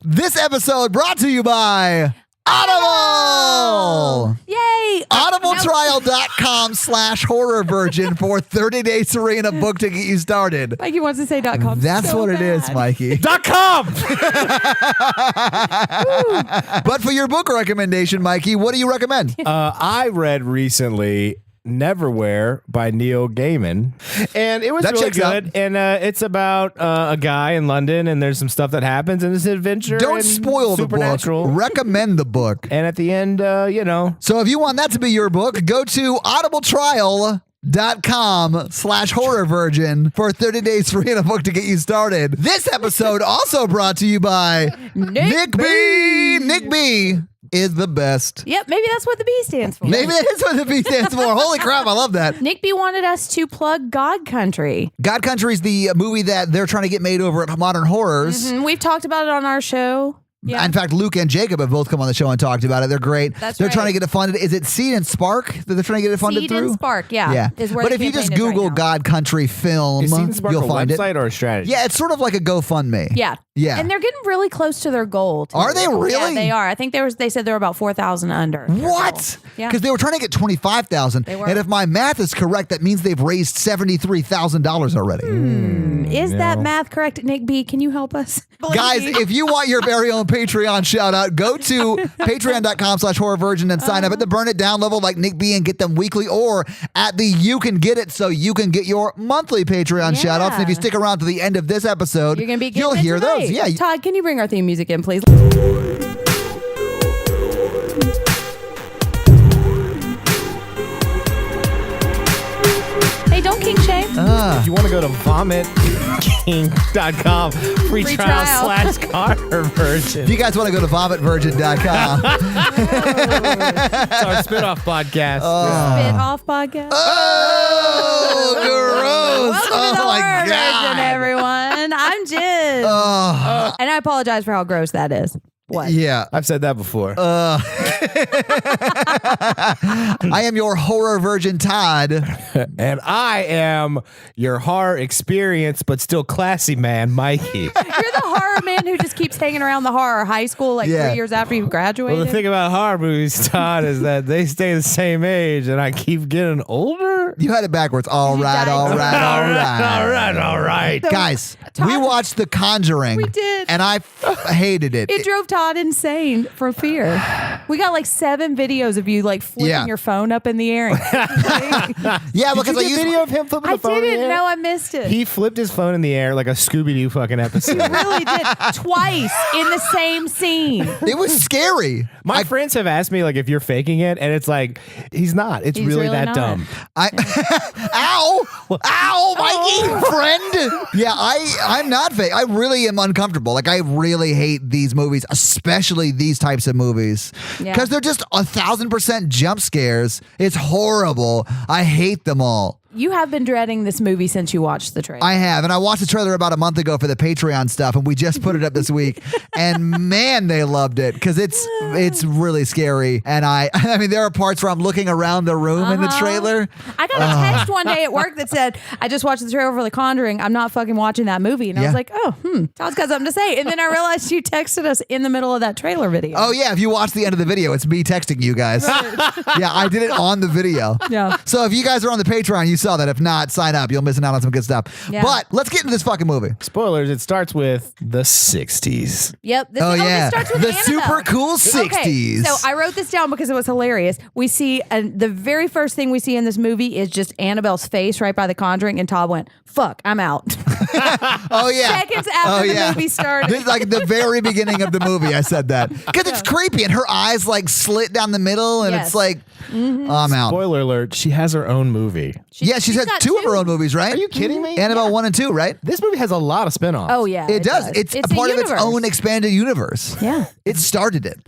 This episode brought to you by Audible! Yay! Audibletrial.com/horror virgin for 30 days to read a book to get you started. Mikey wants to say .com. That's so what it is, bad. Mikey. .com! But for your book recommendation, Mikey, what do you recommend? I read recently Neverwhere by Neil Gaiman, and it was That really checks out. good. And it's about a guy in London, and there's some stuff that happens, and it's an adventure. Don't and spoil the book. supernatural. Recommend the book. And at the end, So if you want that to be your book, go to audibletrial.com/horror virgin for 30 days free and a book to get you started. This episode also brought to you by Nick B. Nick B is the best. Yep, maybe that's what the B stands for. Maybe that is what the B stands for. Holy crap, I love that. Nick B wanted us to plug God Country. God Country is the movie that they're trying to get made over at Modern Horrors. We've talked about it on our show. Yeah. In fact, Luke and Jacob have both come on the show and talked about it. They're great. They're trying to get it funded. Is it Seed and Spark that they're trying to get it funded Seed through? and Spark, yeah. Is where But the if you just campaign is Google right now. God Country film, is Seed and Spark you'll a find website it. or a strategy? Yeah, it's sort of like a GoFundMe. Yeah. Yeah. And they're getting really close to their goal, too. Are they really? Yeah, they are. I think they said they're about 4,000 under. their What? goal. Yeah. Because they were trying to get 25,000, They were. and if my math is correct, that means they've raised $73,000 already. Is that math correct, Nick B? Can you help us? Guys, if you want your very own Patreon shout out, go to patreon.com/horror virgin and sign up at the Burn It Down level like Nick B and get them weekly, or at the You Can Get It so you can get your monthly Patreon shout outs. And if you stick around to the end of this episode, You're going to be you'll hear those. Yeah. Todd, can you bring our theme music in, please? Hey, don't kink shame. If you want to go to vomitking.com, free Free trial trial. / Carter version. If you guys want to go to vomitvirgin.com. It's our spinoff podcast. Spit off podcast. Oh, gross. Welcome to the Oh, my horror version, God. everyone. I'm Jiz. Oh, And I apologize for how gross that is. What? yeah. I've said that before. I am your horror virgin, Todd. And I am your horror experience, but still classy man, Mikey. You're the horror man who just keeps hanging around the horror high school like Yeah. 3 years after you graduated. Well, the thing about horror movies, Todd, is that they stay the same age, and I keep getting older. You had it backwards. All You right, died. all right. all right. Guys, we Todd- watched The Conjuring. We did. And I hated it. It drove Todd insane for fear. We got like 7 videos of you like flipping Yeah. your phone up in the air. Yeah, Did because you I get used video of him flipping I the phone in the didn't air? know. I missed it. He flipped his phone in the air like a Scooby-Doo fucking episode. really did twice in the same scene. It was scary. My friends have asked me like if you're faking it, and it's like he's not. It's He's really really that not. dumb. Ow, Mikey, friend. Yeah, I'm not fake. I really am uncomfortable. Like, I really hate these movies, especially these types of movies, Yeah. because they're just 1,000% jump scares. It's horrible. I hate them all. You have been dreading this movie since you watched the trailer. I have, and I watched the trailer about a month ago for the Patreon stuff, and we just put it up this week. And man, they loved it because it's really scary. And I mean, there are parts where I'm looking around the room in the trailer. I got a text one day at work that said, I just watched the trailer for The Conjuring. I'm not fucking watching that movie. And I Yeah. was like, Todd's got something to say. And then I realized you texted us in the middle of that trailer video. Oh yeah, if you watch the end of the video, it's me texting you guys. Yeah, I did it on the video. Yeah. So if you guys are on the Patreon, you saw that. If not, sign up. You'll miss out on some good stuff. Yeah. But let's get into this fucking movie. Spoilers. It starts with the 60s. Yep. This, Oh, this yeah. starts with The Annabelle. super cool 60s. Okay, so I wrote this down because it was hilarious. We see, the very first thing we see in this movie is just Annabelle's face right by the Conjuring, and Todd went, fuck, I'm out. Oh yeah. Seconds after the movie started. This is like the very beginning of the movie. I said that because it's creepy, and her eyes like slit down the middle, and Yes. it's like, I'm out. Spoiler alert, she has her own movie. Yeah, she's had got 2 of her own movies, right? Are you kidding me? Annabelle 1 and 2, right? This movie has a lot of spinoffs. Oh, yeah. It does. It's a part of its universe. own expanded universe. Yeah. It started it.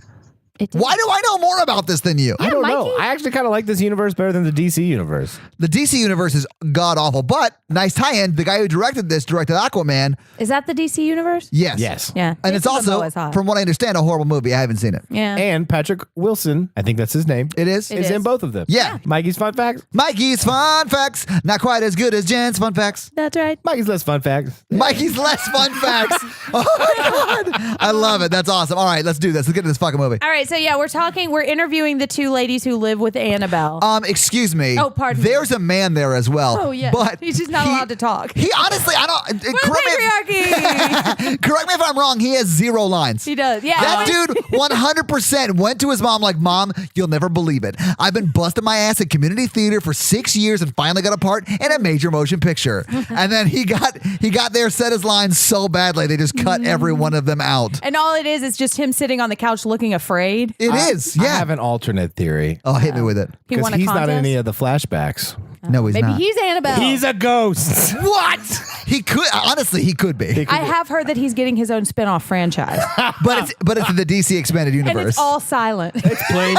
It did. Why do I know more about this than you? I don't know. Mikey. I actually kind of like this universe better than the DC universe. The DC universe is god awful, but nice tie-in. The guy who directed this directed Aquaman. Is that the DC universe? Yes. Yes. Yeah. And it's Jason Momoa also, is hot. from what I understand, a horrible movie. I haven't seen it. Yeah. And Patrick Wilson, I think that's his name, It is? It is is. in both of them. Yeah. Mikey's fun facts. Mikey's fun facts. Not quite as good as Jen's fun facts. That's right. Mikey's less fun facts. Mikey's less fun facts. Oh my God. I love it. That's awesome. All right, let's do this. Let's get to this fucking movie. All right, so yeah, we're interviewing the two ladies who live with Annabelle. Excuse me. Oh, pardon me. There's a man there as well. Oh, yeah. But He's just not allowed to talk. He honestly, I don't. Patriarchy. Correct me if I'm wrong. He has 0 lines. He does. Yeah. That dude 100% went to his mom like, Mom, you'll never believe it. I've been busting my ass at community theater for 6 years and finally got a part in a major motion picture. And then he got there, said his lines so badly, they just cut every one of them out. And all it is just him sitting on the couch looking afraid. It is, I yeah. have an alternate theory. Oh, hit me with it. He Because won a he's not contest. in any of the flashbacks. No, he's Maybe not. he's Annabelle. He's a ghost. What? He could, honestly, he could be. I have heard that he's getting his own spin-off franchise. But it's the DC expanded And universe. it's all silent. Plain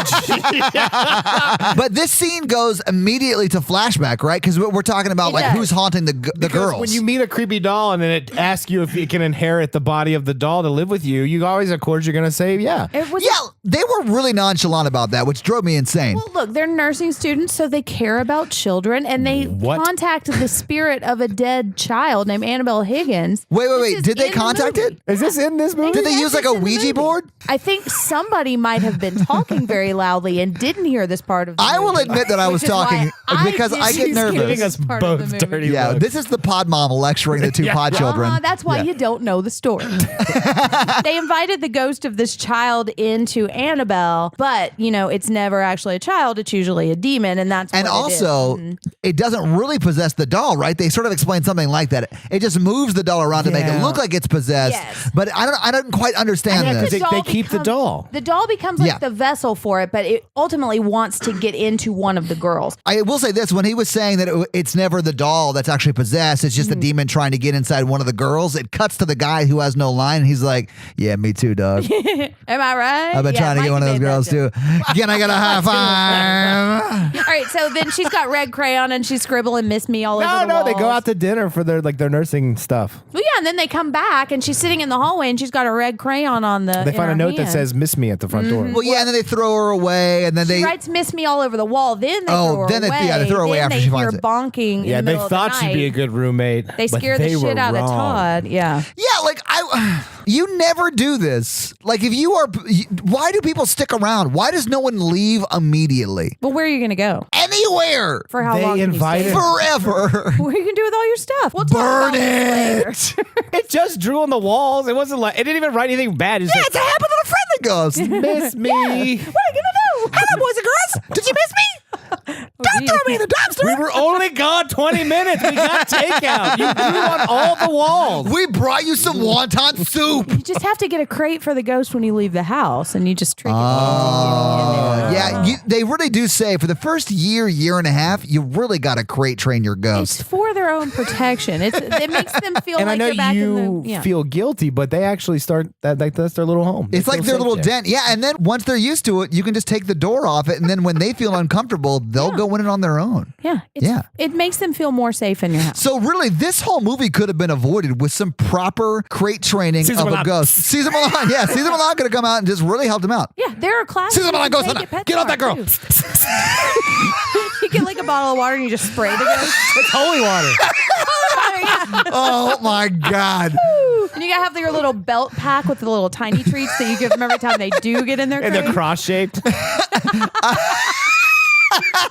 But this scene goes immediately to flashback, right? Because we're talking about It like does. who's haunting the Because girls. when you meet a creepy doll and then it asks you if you can inherit the body of the doll to live with you, you always, of course, you're going to say, yeah. It was yeah, they were really nonchalant about that, which drove me insane. Well, look, they're nursing students, so they care about children, and they What? contacted the spirit of a dead child named Annabelle Higgins. Wait. This is Did they in the contact movie. it? Is this in this movie? Did they Yes, use like it's a in the Ouija movie. board? I think somebody might have been talking very loudly and didn't hear this part of the I will movie, admit that I was which is why talking because I get didn't hear nervous. Giving us this part of the both movie. dirty Yeah, looks. this is the pod mom lecturing the two pod children. That's why you don't know the story. They invited the ghost of this child into Annabelle, but it's never actually a child. It's usually a demon, and that's And what also, it is. it doesn't really possess the doll, right? They sort of explain something like that. It just moves the doll around to make it Yeah. look like it's possessed. Yes. But I don't quite understand Yeah, 'cause this. they keep the doll. The doll becomes like Yeah. the vessel for it, but it ultimately wants to get into one of the girls. I will say this: when he was saying that it's never the doll that's actually possessed, it's just the demon trying to get inside one of the girls. It cuts to the guy who has no line, and he's like, "Yeah, me too, dog. Am I right? I've been Yeah, trying to get Mikey one of those made that girls joke. too. Can I get a high five?" All right, so then she's got red crayon and she's scribbling "Miss Me" all over the No, walls. they go out to dinner for their nursing stuff. Well, yeah, and then they come back and she's sitting in the hallway and she's got a red crayon on the. They find a note that says "Miss Me" at the front door. Well, yeah, and then they throw her away, and then She they. writes "Miss Me" all over the wall. Then they Oh, throw her then they- away. yeah, they throw her away Then after they she hear finds it. bonking. Yeah, in the they middle of thought the she'd night. be a good roommate. They but scare the they shit were out of wrong. Todd. Yeah. Yeah, like you never do this. Like if you are, why do people stick around? Why does no one leave immediately? Well, where are you going to go? Anywhere. For how They long? can you invited- stay? Forever. What are you going to do with all your stuff? We'll talk Burn about this later. it. It just drew on the walls. It wasn't like it didn't even write anything bad. It's Yeah, it's a happy little friendly ghost. "Miss Me." What are you going to do? Hello, boys and girls. Did you miss me? Don't throw me in the dumpster. We were only gone 20 minutes. We got takeout. You drew on all the walls. We brought you some wonton soup. You just have to get a crate for the ghost when you leave the house, and you just trick it. Yeah, they really do say for the first year and a half, you really got to crate train your It's ghost. for their own protection. It makes them feel And like I know they're back you in the. Yeah. feel guilty, but they actually start that like that's their little home. They It's like feel their safe little there. dent. Yeah, and then once they're used to it, you can just take the door off it, and then when they feel uncomfortable, they'll go in it on their own. Yeah. It makes them feel more safe in your house. So really, this whole movie could have been avoided with some proper crate training Cesar of a Millan. ghost. Cesar Millan, yeah, Cesar Millan could have come out and just really helped him out. Yeah, there are classes. Cesar Millan you goes can on take that. at Get off that girl. PetSmart, too. You get like a bottle of water and you just spray the ghost. It's holy water. Oh my God. And you gotta have your little belt pack with the little tiny treats that you give them every time they do get in their And crate. they're cross shaped.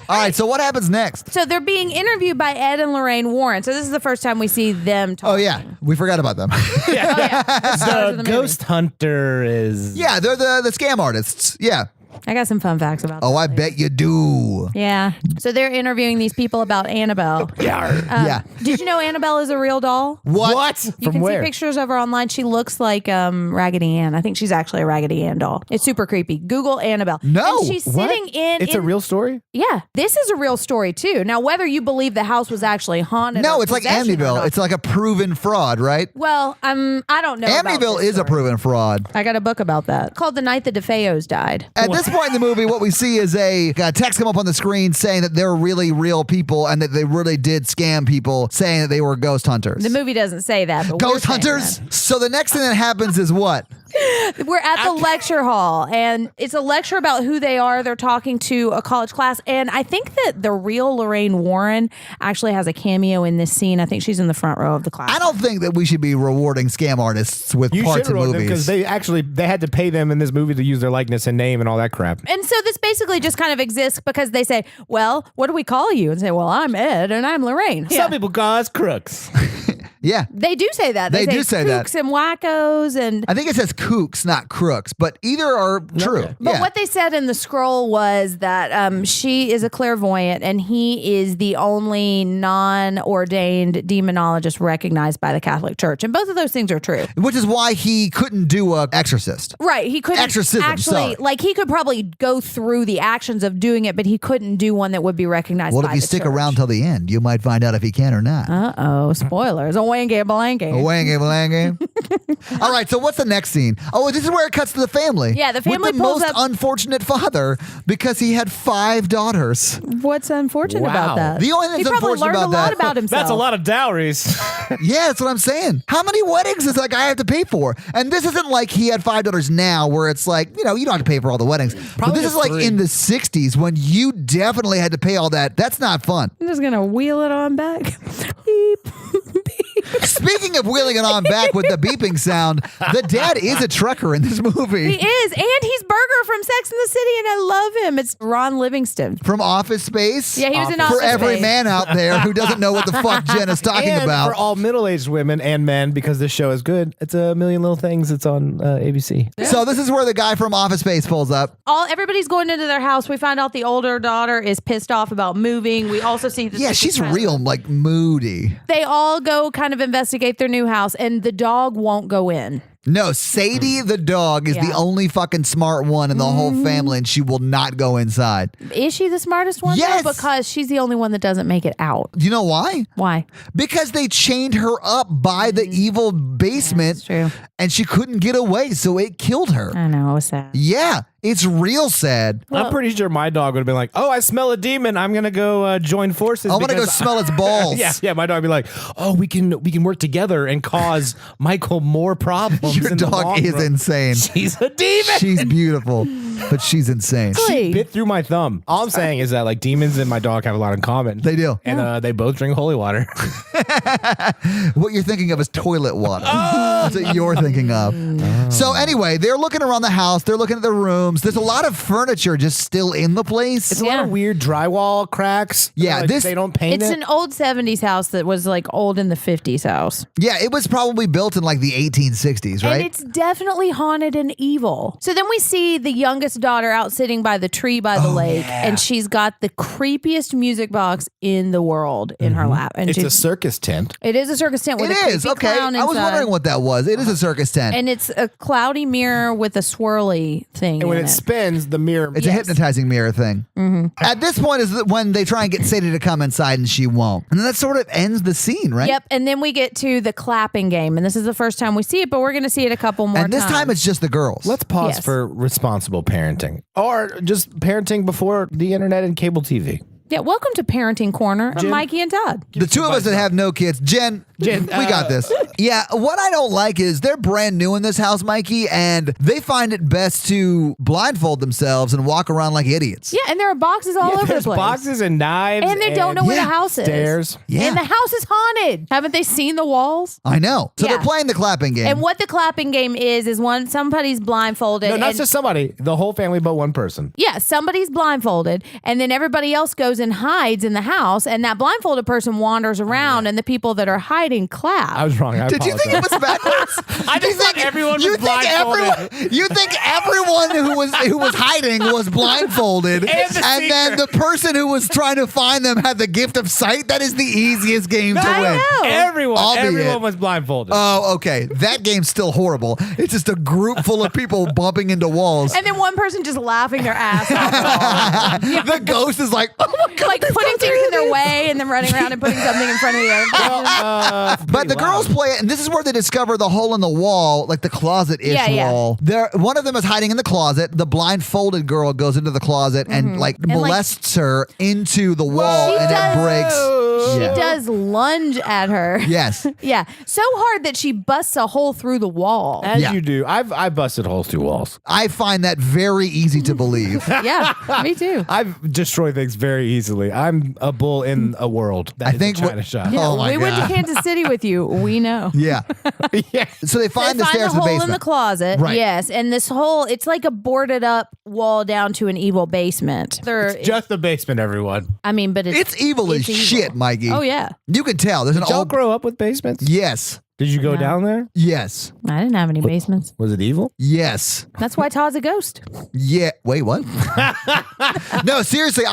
All right, so what happens next? So they're being interviewed by Ed and Lorraine Warren. So this is the first time we see them talking. Oh yeah, we forgot about them. Oh, yeah. The stars of The the ghost hunter is. Yeah, they're the scam artists. Yeah. I got some fun facts about that. Oh, I bet you do. Yeah. So they're interviewing these people about Annabelle. Yeah. Did you know Annabelle is a real doll? What? You From can where? see pictures of her online. She looks like Raggedy Ann. I think she's actually a Raggedy Ann doll. It's super creepy. Google Annabelle. No. And she's What? sitting in. It's a real story? Yeah. This is a real story too. Now, whether you believe the house was actually haunted. No, or it's like possession or Amityville. not. It's like a proven fraud, right? Well, I don't know. about Amityville this is a story. proven fraud. I got a book about that called The Night the DeFeos Died. At this point in the movie, what we see is a text come up on the screen saying that they're really real people and that they really did scam people, saying that they were ghost hunters. The movie doesn't say that. But we're Ghost saying hunters? that. So the next thing that happens is what? We're at the lecture hall, and it's a lecture about who they are. They're talking to a college class, and I think that the real Lorraine Warren actually has a cameo in this scene. I think she's in the front row of the class. I don't think that we should be rewarding scam artists with You parts should of reward them movies. because they had to pay them in this movie to use their likeness and name and all that crap. And so this basically just kind of exists because they say, well, what do we call you? And say, well, I'm Ed and I'm Lorraine. Some people call us crooks. Yeah. They do say that. They do say that. kooks and wackos and... I think it says kooks, not crooks, but either are true. Okay. But Yeah. what they said in the scroll was that she is a clairvoyant and he is the only non-ordained demonologist recognized by the Catholic Church. And both of those things are true. Which is why he couldn't do a exorcist. Right. He couldn't Exorcism, actually, sorry. like he could probably go through the actions of doing it, but he couldn't do one that would be recognized Well, by if you the stick church. around till the end, you might find out if he can or not. Uh-oh, spoilers. A wangy blanky. Wangy blangy. All right, so what's the next scene? Oh, this is where it cuts to the family. Yeah, the family with the pulls most up- unfortunate father because he had 5 daughters. What's unfortunate Wow. about that? The only thing he that's probably unfortunate learned about a lot that- about himself. That's a lot of dowries. Yeah, that's what I'm saying. How many weddings does that guy have to pay for? And this isn't like he had 5 daughters now where it's like, you don't have to pay for all the weddings. But Probably this is just like 3. in the 60s when you definitely had to pay all that. That's not fun. I'm just going to wheel it on back. Beep. Speaking of wheeling it on back with the beeping sound, the dad is a trucker in this movie. He is. And he's Burger from Sex and the City, and I love him. It's Ron Livingston. From Office Space. Yeah, he was in For Office every Space. man out there who doesn't know what the fuck Jen is talking and about. for all middle-aged women and men, because this show is good, it's A Million Little Things. It's on ABC. So this is where the guy from Office Space pulls up. Everybody's going into their house. We find out the older daughter is pissed off about moving. We also see that Yeah, she's real, like, moody. They all go kind of investigate their new house, and the dog won't go in. No, Sadie the dog is the Yeah. only fucking smart one in the whole family, and she will not go inside. Is she the smartest one? though? Yes. Because she's the only one that doesn't make it out. Do you know why? Why? Because they chained her up by the evil basement, That's true. and she couldn't get away, so it killed her. I know. It was sad. Yeah, it's real sad. I'm pretty sure my dog would have been like, "Oh, I smell a demon. I'm gonna go join forces." I want to go because smell its balls. Yeah. My dog would be like, "Oh, we can work together and cause Michael more problems." Your in the dog long is run." insane. She's a demon. She's beautiful, but she's insane. Really? Bit through my thumb. All I'm saying is that like demons and my dog have a lot in common. They do. And they both drink holy water. What you're thinking of is toilet water. That's what you're thinking of. So anyway, they're looking around the house. They're looking at the rooms. There's a lot of furniture just still in the place. It's a lot of weird drywall cracks. Yeah, Like, this- they don't paint It's it. an old 70s house that was like old in the 50s house. Yeah, it was probably built in like the 1860s, right? And it's definitely haunted and evil. So then we see the youngest daughter out sitting by the tree by the lake, and she's got the creepiest music box in the world in her lap. And It's a she's, circus tent. it is a circus tent with It a is. creepy Okay. clown I was inside. wondering what that was. It is a circus tent. And it's a cloudy mirror with a swirly thing. And when in it spins, the mirror. It's a hypnotizing mirror thing. At this point is when they try and get Sadie to come inside and she won't. And then that sort of ends the scene, right? Yep. And then we get to the clapping game. And this is the first time we see it, but we're going to see it a couple more And this time it's just the girls. Let's pause Yes. for responsible parenting, or just parenting before the internet and cable TV. Yeah, welcome to Parenting Corner of Jen- Mikey and Todd. the two of us that have no kids. Jen, we got this. Yeah, what I don't like is they're brand new in this house, Mikey, and they find it best to blindfold themselves and walk around like idiots. Yeah, and there are boxes all over the There's place. boxes and knives, And they don't know where Yeah, the house stairs. is. Yeah. And the house is haunted. Haven't they seen the walls? I know. So Yeah. they're playing the clapping game. And what the clapping game is when somebody's blindfolded. No, not and- just somebody. The whole family, but one person. Yeah, somebody's blindfolded, and then everybody else goes and hides in the house, and that blindfolded person wanders around, and the people that are hiding sliding clap. I was wrong. I Did you think it was backwards? I just thought everyone was blindfolded. You think everyone who was hiding was blindfolded, and then the person who was trying to find them had the gift of sight? That is the easiest game to I win. know. Everyone was blindfolded. Oh, okay. That game's still horrible. It's just a group full of people bumping into walls. And then one person just laughing their ass off. The ghost is like, oh my God. Like putting things in their way and then running around and putting something in front of the other. But the girls play it, and this is where they discover the hole in the wall, like the closet-ish wall. One of them is hiding in the closet. The blindfolded girl goes into the closet and molests her into the wall, and it breaks. She does lunge at her. Yes. Yeah. So hard that she busts a hole through the wall. As you do. I busted holes through walls. I find that very easy to believe. Yeah, me too. I've destroyed things very easily. I'm a bull in a world. That is a China shop. Yeah, Oh my we went to God. Kansas City with you. We know. Yeah. Yeah. So they find They the stairs find the in the hole basement. in the closet. Right. Yes, and this hole, it's like a boarded up wall down to an evil basement. Just the basement, everyone. I mean, but It's evil as shit, Mikey. Oh yeah. You can tell. There's an Did y'all old. grow up with basements? Yes. Did you go No. down there? Yes. I didn't have any basements. Was it evil? Yes. That's why Todd's a ghost. Yeah. Wait, what? No, seriously.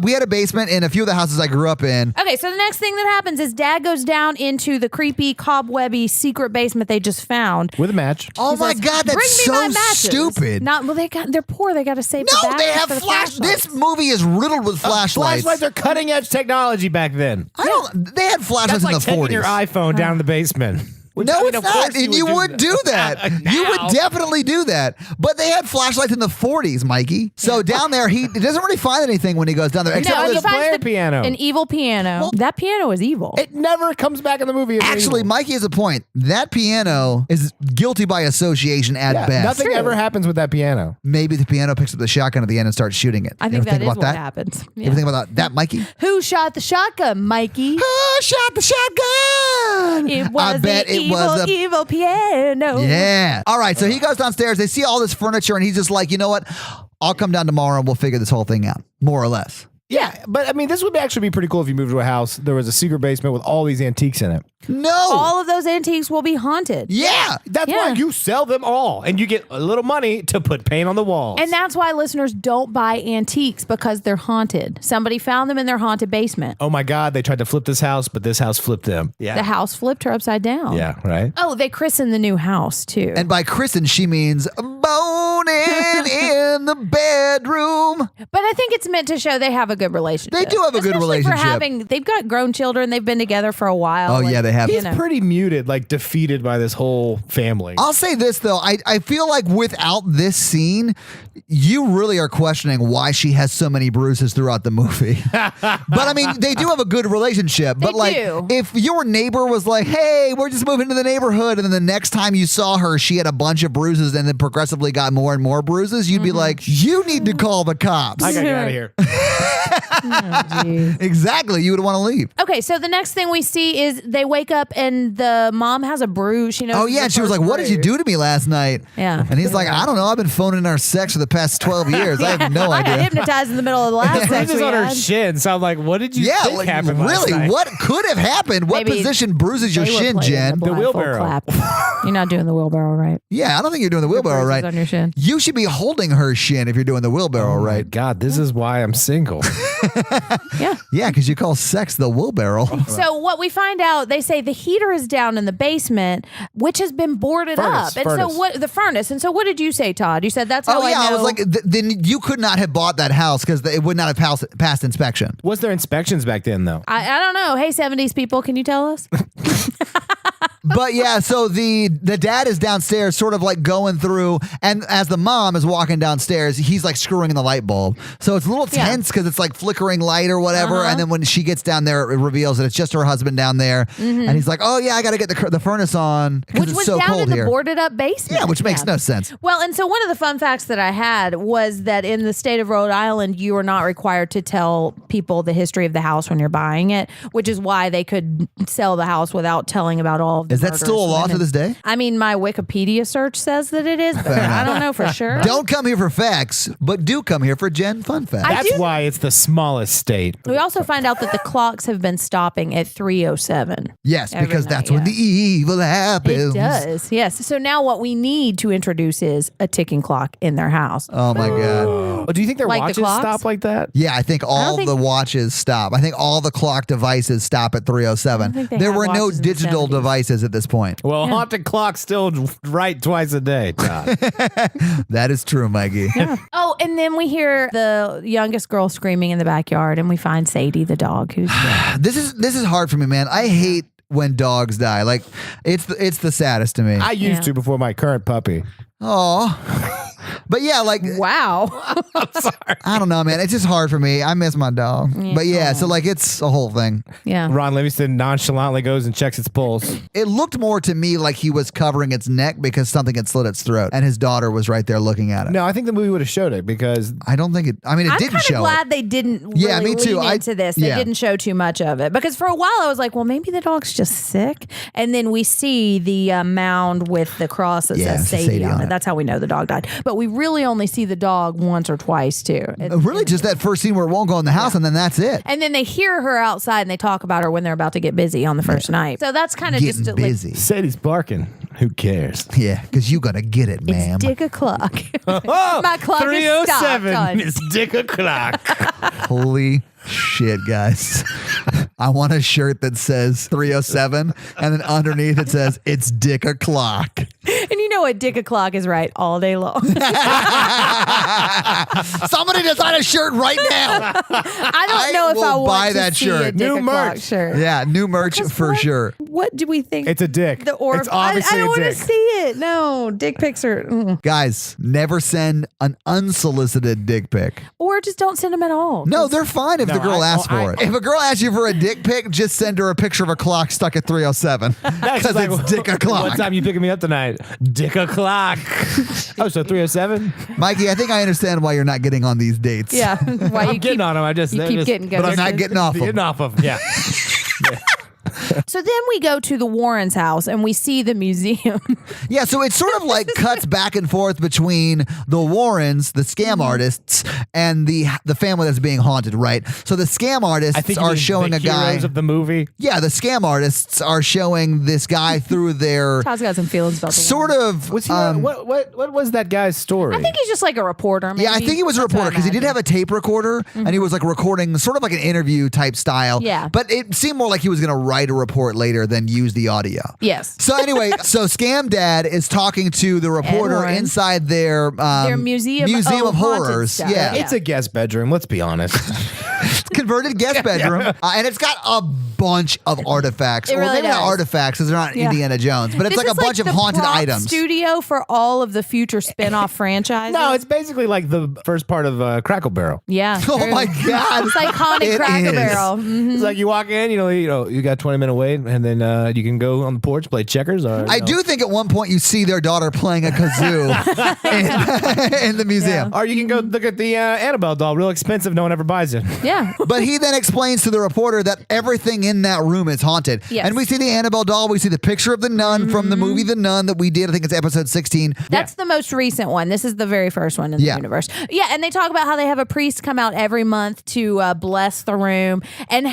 We had a basement in a few of the houses I grew up in. Okay, so the next thing that happens is Dad goes down into the creepy, cobwebby secret basement they just found. With a match. Oh He my says, God, "Bring that's me my so matches." stupid. They're poor. They got to save the No, batteries they have for the flash. flashlights. This movie is riddled with flashlights. Flashlights are cutting edge technology back then. They had flashlights That's like in the taking 40s. your iPhone down the basement. Which, No, I mean, it's of course not. And you would do that. You would Now. definitely do that. But they had flashlights in the 40s, Mikey. So down there, he doesn't really find anything when he goes down there. Except No, for he this. finds player piano. An evil piano. That piano is evil. It never comes back in the movie. as Actually, evil. Mikey has a point. That piano is guilty by association at Yeah, best. nothing ever happens with that piano. Maybe the piano picks up the shotgun at the end and starts shooting it. I You think ever that think is about what that? happens. You ever think about that, Mikey? Who shot the shotgun, Mikey? Oh, shot the shotgun! It was I bet the it was a evil piano. Yeah. All right. So he goes downstairs. They see all this furniture, and he's just like, you know what? I'll come down tomorrow and we'll figure this whole thing out, more or less. Yeah, but I mean, this would actually be pretty cool if you moved to a house. There was a secret basement with all these antiques in it. No. All of those antiques will be haunted. Yeah. That's Yeah. why you sell them all, and you get a little money to put paint on the walls. And that's why listeners don't buy antiques, because they're haunted. Somebody found them in their haunted basement. oh my God, they tried to flip this house, but this house flipped them. Yeah, The house flipped her upside down. yeah, right. Oh, they christened the new house too. And by christen, she means boning in the bedroom. But I think it's meant to show they have a good relationship. They do have a good Especially relationship. They've got grown children. They've been together for a while. Oh, yeah, they have. you He's know. pretty muted, like defeated by this whole family. I'll say this, though. I feel like without this scene, you really are questioning why she has so many bruises throughout the movie. But I mean, they do have a good relationship. But They like, do. if your neighbor was like, hey, we're just moving to the neighborhood, and then the next time you saw her, she had a bunch of bruises and then progressively got more and more bruises, you'd be like, you need to call the cops. I gotta get out of here. Exactly. You would want to leave. Okay, so the next thing we see is they wake up and the mom has a bruise. She knows. Oh, yeah. And she was like, what did you do to me last night? Yeah. And he's like, I don't know. I've been phoning our sex for the past 12 years. I have no I got idea. hypnotized in the middle of the last sex Bruises we on her had. shin. So I'm like, what did you Yeah, think like, happened last really? night? What could have happened? What Maybe position bruises your They were shin, playing Jen? The blindfold wheelbarrow. clap. You're not doing the wheelbarrow right. Yeah, I don't think you're doing the wheelbarrow bruises right. on your shin. You should be holding her shin if you're doing the wheelbarrow Oh my right. God, this is why I'm single. Yeah. Yeah, because you call sex the wheelbarrow. So what we find out, they say the heater is down in the basement, which has been boarded Furnace, up. And furnace. so what the furnace. And so what did you say, Todd? You said that's how Oh, yeah. I I know. was like, then you could not have bought that house because it would not have passed inspection. Was there inspections back then, though? I don't know. Hey, 70s people, can you tell us? But yeah, so the dad is downstairs sort of like going through, and as the mom is walking downstairs, he's like screwing in the light bulb. So it's a little Yeah. tense because it's like flickering light or whatever. And then when she gets down there, it reveals that it's just her husband down there. And he's like, oh yeah, I got to get the furnace on because Which it's was so down cold in the here. boarded up basement. Yeah, which makes no sense. Well, and so one of the fun facts that I had was that in the state of Rhode Island, you are not required to tell people the history of the house when you're buying it, which is why they could sell the house without telling about all of Is that still a law to this day? I mean, my Wikipedia search says that it is, but I don't know for sure. Don't come here for facts, but do come here for Jen fun facts. That's why it's the smallest state. We also find out that the clocks have been stopping at 3:07. Yes, every because night, that's when the evil happens. It does, yes. So now what we need to introduce is a ticking clock in their house. Oh my God. Oh, do you think their Like the watches clocks? stop like that? Yeah, I think all think- the watches stop. I think all the clock devices stop at 3:07. think they There had were no watches in the digital 70s. devices at this point. Well, haunted clock's still right twice a day, Todd. That is true, Mikey. Oh, and then we hear the youngest girl screaming in the backyard, and we find Sadie the dog who's dead. This is hard for me, man. I hate when dogs die. Like it's the saddest to me. I used to before my current puppy. Oh. But yeah, like Wow. I don't know, man. It's just hard for me. I miss my dog. But yeah, so like it's a whole thing. Yeah. Ron Livingston nonchalantly goes and checks its pulse. It looked more to me like he was covering its neck because something had slit its throat, and his daughter was right there looking at it. No, I think the movie would have showed it because I don't think it. I mean, it I'm didn't kind show of glad it. they didn't really Yeah, me too. lean into this. They didn't show too much of it because for a while I was like, well, maybe the dog's just sick. And then we see the mound with the cross that Yeah, says it says Sadie on it. it. That's how we know the dog died. But we really only see the dog once or twice too. Really, just that first scene where it won't go in the house, and then that's it. And then they hear her outside and they talk about her when they're about to get busy on the first night. So that's kind of just Getting like, busy. Sadie's barking. Who cares? Yeah, because you gotta get it, ma'am. it's dick o'clock. Oh, My clock is stopped. 3:07 is dick o'clock. Holy shit, guys. I want a shirt that says 3:07, and then underneath it says it's dick o'clock. And you know what? Dick o'clock is right all day long. Somebody design a shirt right now. I don't know if I will want buy to that see shirt. a dick New o'clock merch. shirt. Yeah, new merch for what? sure. What do we think? It's a dick. The orb. It's obviously I don't a want to dick. see it. No, dick pics are, Guys, never send an unsolicited dick pic. or just don't send them at all. No, they're fine if the girl asks for it. If a girl asks you for a dick pic, just send her a picture of a clock stuck at 3:07 because it's dick o'clock. What time you picking me up tonight? Dick o'clock. Oh, so 3:07? Mikey, I think I understand why you're not getting on these dates. Yeah, why I'm getting on them. you keep getting good. But I'm not getting off Getting them. off of them. Yeah. So then we go to the Warrens' house and we see the museum. Yeah, so it sort of like cuts back and forth between the Warrens, the scam artists, and the family that's being haunted, right? So the scam artists I think you are mean showing the a guy. heroes of the movie. Yeah, the scam artists are showing this guy through their Todd's got some feelings about the sort Warrens. of. Was he? What was that guy's story? I think he's just like a reporter. Maybe. Yeah, I think he was a That's what I reporter because he did imagine. have a tape recorder and he was like recording sort of like an interview type style. Yeah. But it seemed more like he was going to write a report later than use the audio. Yes. So anyway, so Scam Dad is talking to the reporter Warren. inside their museum of haunted horrors. stuff. Yeah. It's a guest bedroom. Let's be honest. Converted guest bedroom, and it's got a bunch of artifacts, It or really maybe not does. artifacts because they're not Yeah. Indiana Jones, but it's This like a is bunch of the haunted prop items. studio for all of the future spin-off franchises. No, it's basically like the first part of Crackle Barrel. yeah. Oh true. my God. It's iconic It Cracker is. Barrel. It's like you walk in, you got 20-minute wait, and then you can go on the porch play checkers. Or I do think at one point you see their daughter playing a kazoo in the museum. Or you can go look at the Annabelle doll, real expensive. No one ever buys it. Yeah. But he then explains to the reporter that everything in that room is haunted. Yes. And we see the Annabelle doll. We see the picture of the nun from the movie The Nun that we did. I think it's episode 16. That's the most recent one. This is the very first one in the Yeah. universe. Yeah, and they talk about how they have a priest come out every month to bless the room, and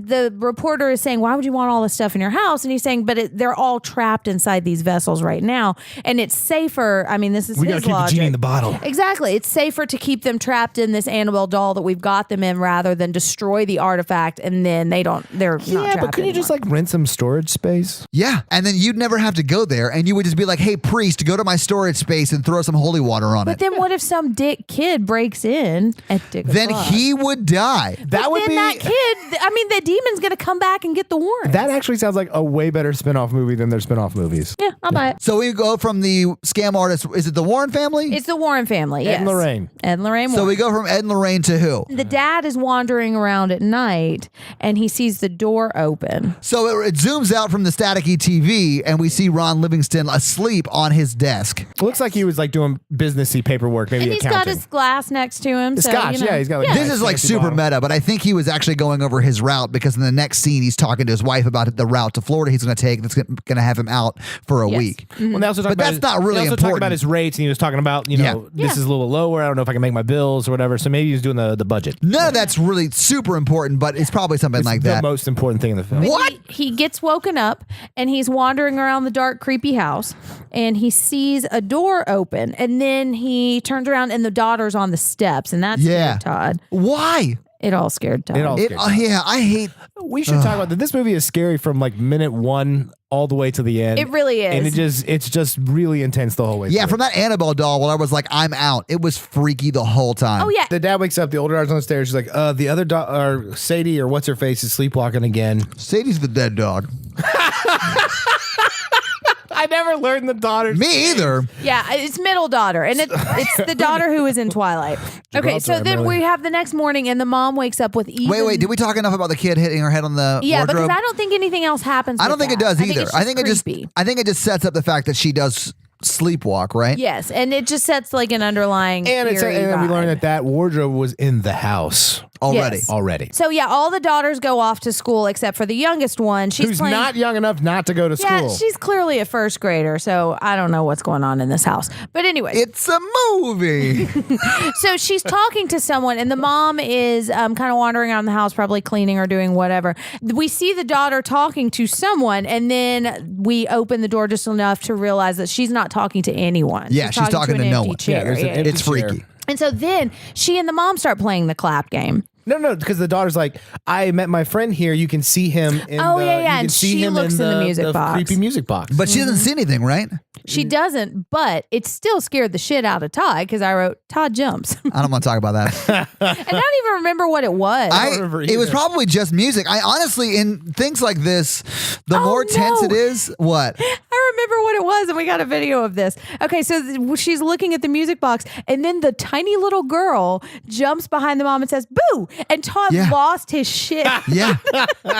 the reporter is saying, "Why would you want all this stuff in your house?" And he's saying, "But they're all trapped inside these vessels right now, and it's safer." I mean, this is We his gotta keep logic. the genie in the bottle. Exactly, it's safer to keep them trapped in this Annabelle doll that we've got them in, rather than destroy the artifact and then they're not trapped Yeah, but couldn't you just anymore. like rent some storage space? Yeah. And then you'd never have to go there. And you would just be like, hey, priest, go to my storage space and throw some holy water on But it. then what if some dick kid breaks in at Dick Then o'clock? he would die. That would then be. that kid. I mean, the demon's gonna come back and get the warrant. That actually sounds like a way better spin-off movie than their spin-off movies. Yeah, I'll buy it. So we go from the scam artist. Is it the Warren family? It's the Warren family. Ed Yes. and Lorraine. Ed and Lorraine. So Warren. we go from Ed and Lorraine to who? The dad is wandering wandering around at night and he sees the door open. So it zooms out from the staticky TV and we see Ron Livingston asleep on his desk. Looks like he was like doing businessy paperwork, maybe And he's accounting. got his glass next to him. The so, scotch, you know. yeah, he's got like This is like super meta, but I think he was actually going over his route because in the next scene he's talking to his wife about the route to Florida he's going to take that's going to have him out for a week. Well, they also talk But about that's not really they also important. talked about his rates, and he was talking about, this is a little lower. I don't know if I can make my bills or whatever. So maybe he was doing the budget. None of that's really super important, but it's probably something like the that. most important thing in the film. What? He gets woken up and he's wandering around the dark, creepy house and he sees a door open and then he turns around and the daughter's on the steps and that's scared Todd. Why? It all scared Todd. Yeah, I hate. We should talk about that. This movie is scary from like minute 1 all the way to the end. It really is. And it's just really intense the whole way. Yeah, through. from that Annabelle doll, when I was like, I'm out. It was freaky the whole time. Oh yeah. The dad wakes up. The older daughter's on the stairs. She's like, the other or Sadie or what's her face is sleepwalking again. Sadie's the dead dog. I never learned the daughters. Me either. Yeah, it's middle daughter, and it's the daughter who is in Twilight. Okay, so then we have the next morning, and the mom wakes up with even. Wait. Did we talk enough about the kid hitting her head on the Yeah, wardrobe? because I don't think anything else happens. I don't think it does either. I think creepy. it just sets up the fact that she does sleepwalk, right? Yes, and it just sets like an underlying. And we learned that wardrobe was in the house already. Yes. Already. So yeah, all the daughters go off to school except for the youngest one. She's Who's playing, not young enough not to go to Yeah, school. she's clearly a first grader, so I don't know what's going on in this house. But anyway, It's a movie. so she's talking to someone, and the mom is kind of wandering around the house, probably cleaning or doing whatever. We see the daughter talking to someone, and then we open the door just enough to realize that she's not talking to anyone. Yeah, she's talking an to no empty one. chair. there's an Yeah. empty It's chair. freaky. And so then she and the mom start playing the clap game. No, because the daughter's like, I met my friend here. You can see him in Oh, the, yeah, you can and see she him looks in the music box. creepy music box. But she doesn't see anything, right? She doesn't, but it still scared the shit out of Todd because I wrote Todd jumps. I don't want to talk about that. And I don't even remember what it was. remember It was either. probably just music. I honestly, in things like this, the more tense it is, what? I remember what it was, and we got a video of this. Okay, so she's looking at the music box, and then the tiny little girl jumps behind the mom and says, "Boo!" And Todd Yeah. lost his shit. Yeah.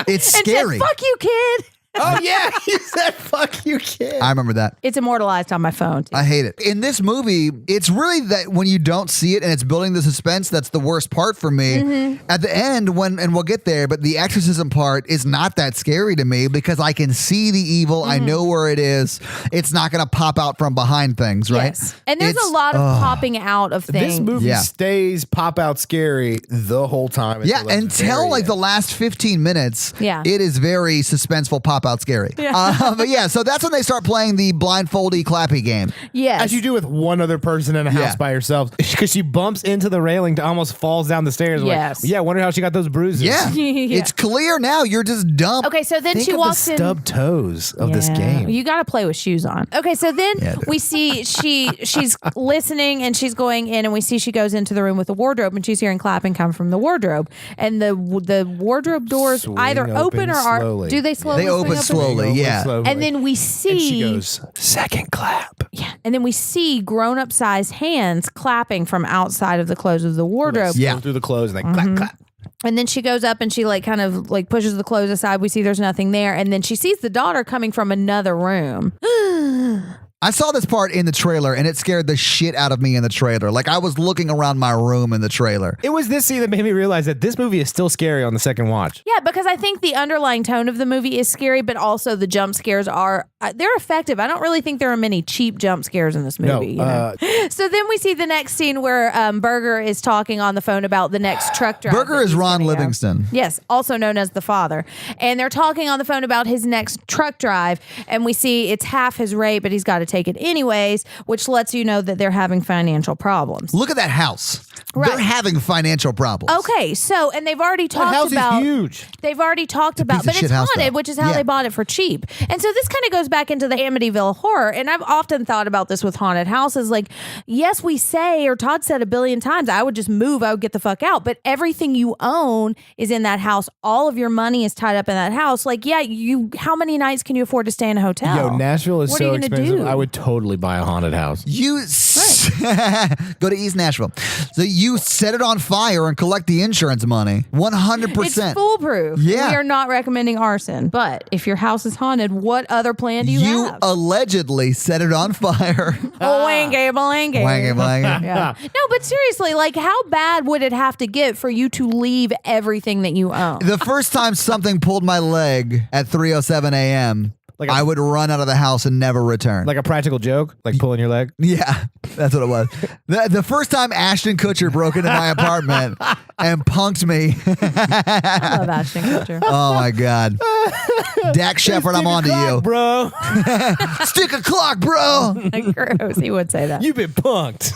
It's And scary. said, "Fuck you, kid." Oh, yeah. He said, fuck you, kid. I remember that. It's immortalized on my phone. I hate it. In this movie, it's really that when you don't see it and it's building the suspense, that's the worst part for me. Mm-hmm. At the end, and we'll get there, but the exorcism part is not that scary to me because I can see the evil. I know where it is. It's not going to pop out from behind things, right? Yes. And there's It's- a lot of popping out of things. This movie Yeah. stays pop out scary the whole time. Yeah, until like the last 15 minutes, Yeah. it is very suspenseful, pop out scary. Yeah. But yeah, so that's when they start playing the blindfoldy clappy game. Yes. As you do with one other person in a house Yeah. by yourself. Because she bumps into the railing to almost falls down the stairs. Yes. Like, yeah, wonder how she got those bruises. Yeah. Yeah. It's clear now. You're just dumb. Okay, so then Think she of walks the in. stub toes of this Yeah. game. You got to play with shoes on. Okay, so then Yeah, dude. we see she's listening and she's going in, and we see she goes into the room with the wardrobe, and she's hearing clapping come from the wardrobe, and the wardrobe doors Swing either open open or are slowly. do they slowly? They swing open slowly, Slowly, yeah. slowly. And then we see And she goes, second clap. yeah, and then we see grown-up sized hands clapping from outside of the clothes of the wardrobe. Yeah. Go through the clothes and then clap, clap. And then she goes up and she like kind of like pushes the clothes aside. We see there's nothing there, and then she sees the daughter coming from another room. I saw this part in the trailer and it scared the shit out of me in the trailer. Like I was looking around my room in the trailer. It was this scene that made me realize that this movie is still scary on the second watch. Yeah, because I think the underlying tone of the movie is scary, but also the jump scares are they're effective. I don't really think there are many cheap jump scares in this movie. No, you know? So then we see the next scene where Berger is talking on the phone about the next truck drive. Berger that is he's Ron gonna go. Livingston. Yes, also known as the father. And they're talking on the phone about his next truck drive, and we see it's half his rate, but he's got to take it anyways, which lets you know that they're having financial problems. Look at that house. Right. They're having financial problems. Okay, so and they've already That talked house about is huge. They've already talked about, piece of but shit it's house, haunted, though. which is how Yeah. they bought it for cheap. And so this kind of goes back into the Amityville horror. And I've often thought about this with haunted houses. Like, yes, we say, or Todd said a billion times, I would just move, I would get the fuck out. But everything you own is in that house. All of your money is tied up in that house. Like, yeah, how many nights can you afford to stay in a hotel? Yo, Nashville is What are so you gonna expensive. do? I would totally buy a haunted house. You go to East Nashville. So you set it on fire and collect the insurance money. 100%. It's foolproof. Yeah. We are not recommending arson. But if your house is haunted, what other plan do you have? Allegedly set it on fire. Blanky, blanky. Blanky, blanky. Yeah. No, but seriously, like, how bad would it have to get for you to leave everything that you own? The first time something pulled my leg at 3:07 a.m., I would run out of the house and never return. Like a practical joke? Like pulling your leg? Yeah, that's what it was. The first time Ashton Kutcher broke into my apartment and punked me. I love Ashton Kutcher. Oh, my God. Dak Shepard, I'm on to you. Bro. Stick a clock, bro. Gross. He would say that. You've been punked.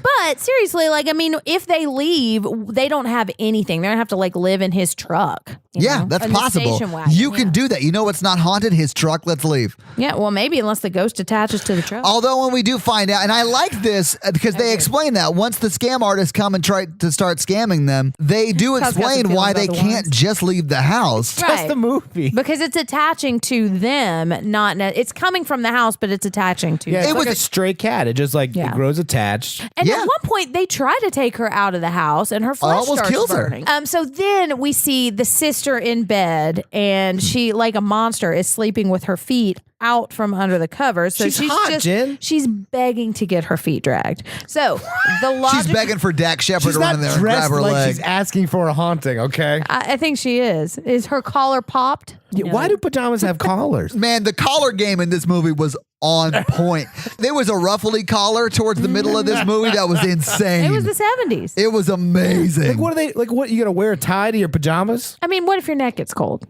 But seriously, like, I mean, if they leave, they don't have anything. They're going to have to, like, live in his truck. Yeah, that's possible. You can do that. You know what's not haunted? His truck. Let's leave. Yeah, well, maybe unless the ghost attaches to the truck. Although when we do find out, and I like this because they explain that once the scam artists come and try to start scamming them, they do explain why they can't just leave the house. Right. Just the movie. Because it's attaching to them, it's coming from the house, but it's attaching to Yeah, them. it's like a stray cat. It just like it grows attached. And at one point, they try to take her out of the house, and her flesh almost starts kills her. burning. So then we see the sister in bed, and she, like a monster, is sleeping with her feet out from under the covers. So she's hot, just Jen. she's begging to get her feet dragged. So the logic, She's begging for Dak Shepard She's to not run in there and grab dressed her like leg. she's asking for a haunting, okay? I think she is. Is her collar popped? Yeah, why do pajamas have collars? Man, the collar game in this movie was on point. There was a ruffly collar towards the middle of this movie that was insane. It was the 70s. It was amazing. Like, what are they? Like, what? You got to wear a tie to your pajamas? I mean, what if your neck gets cold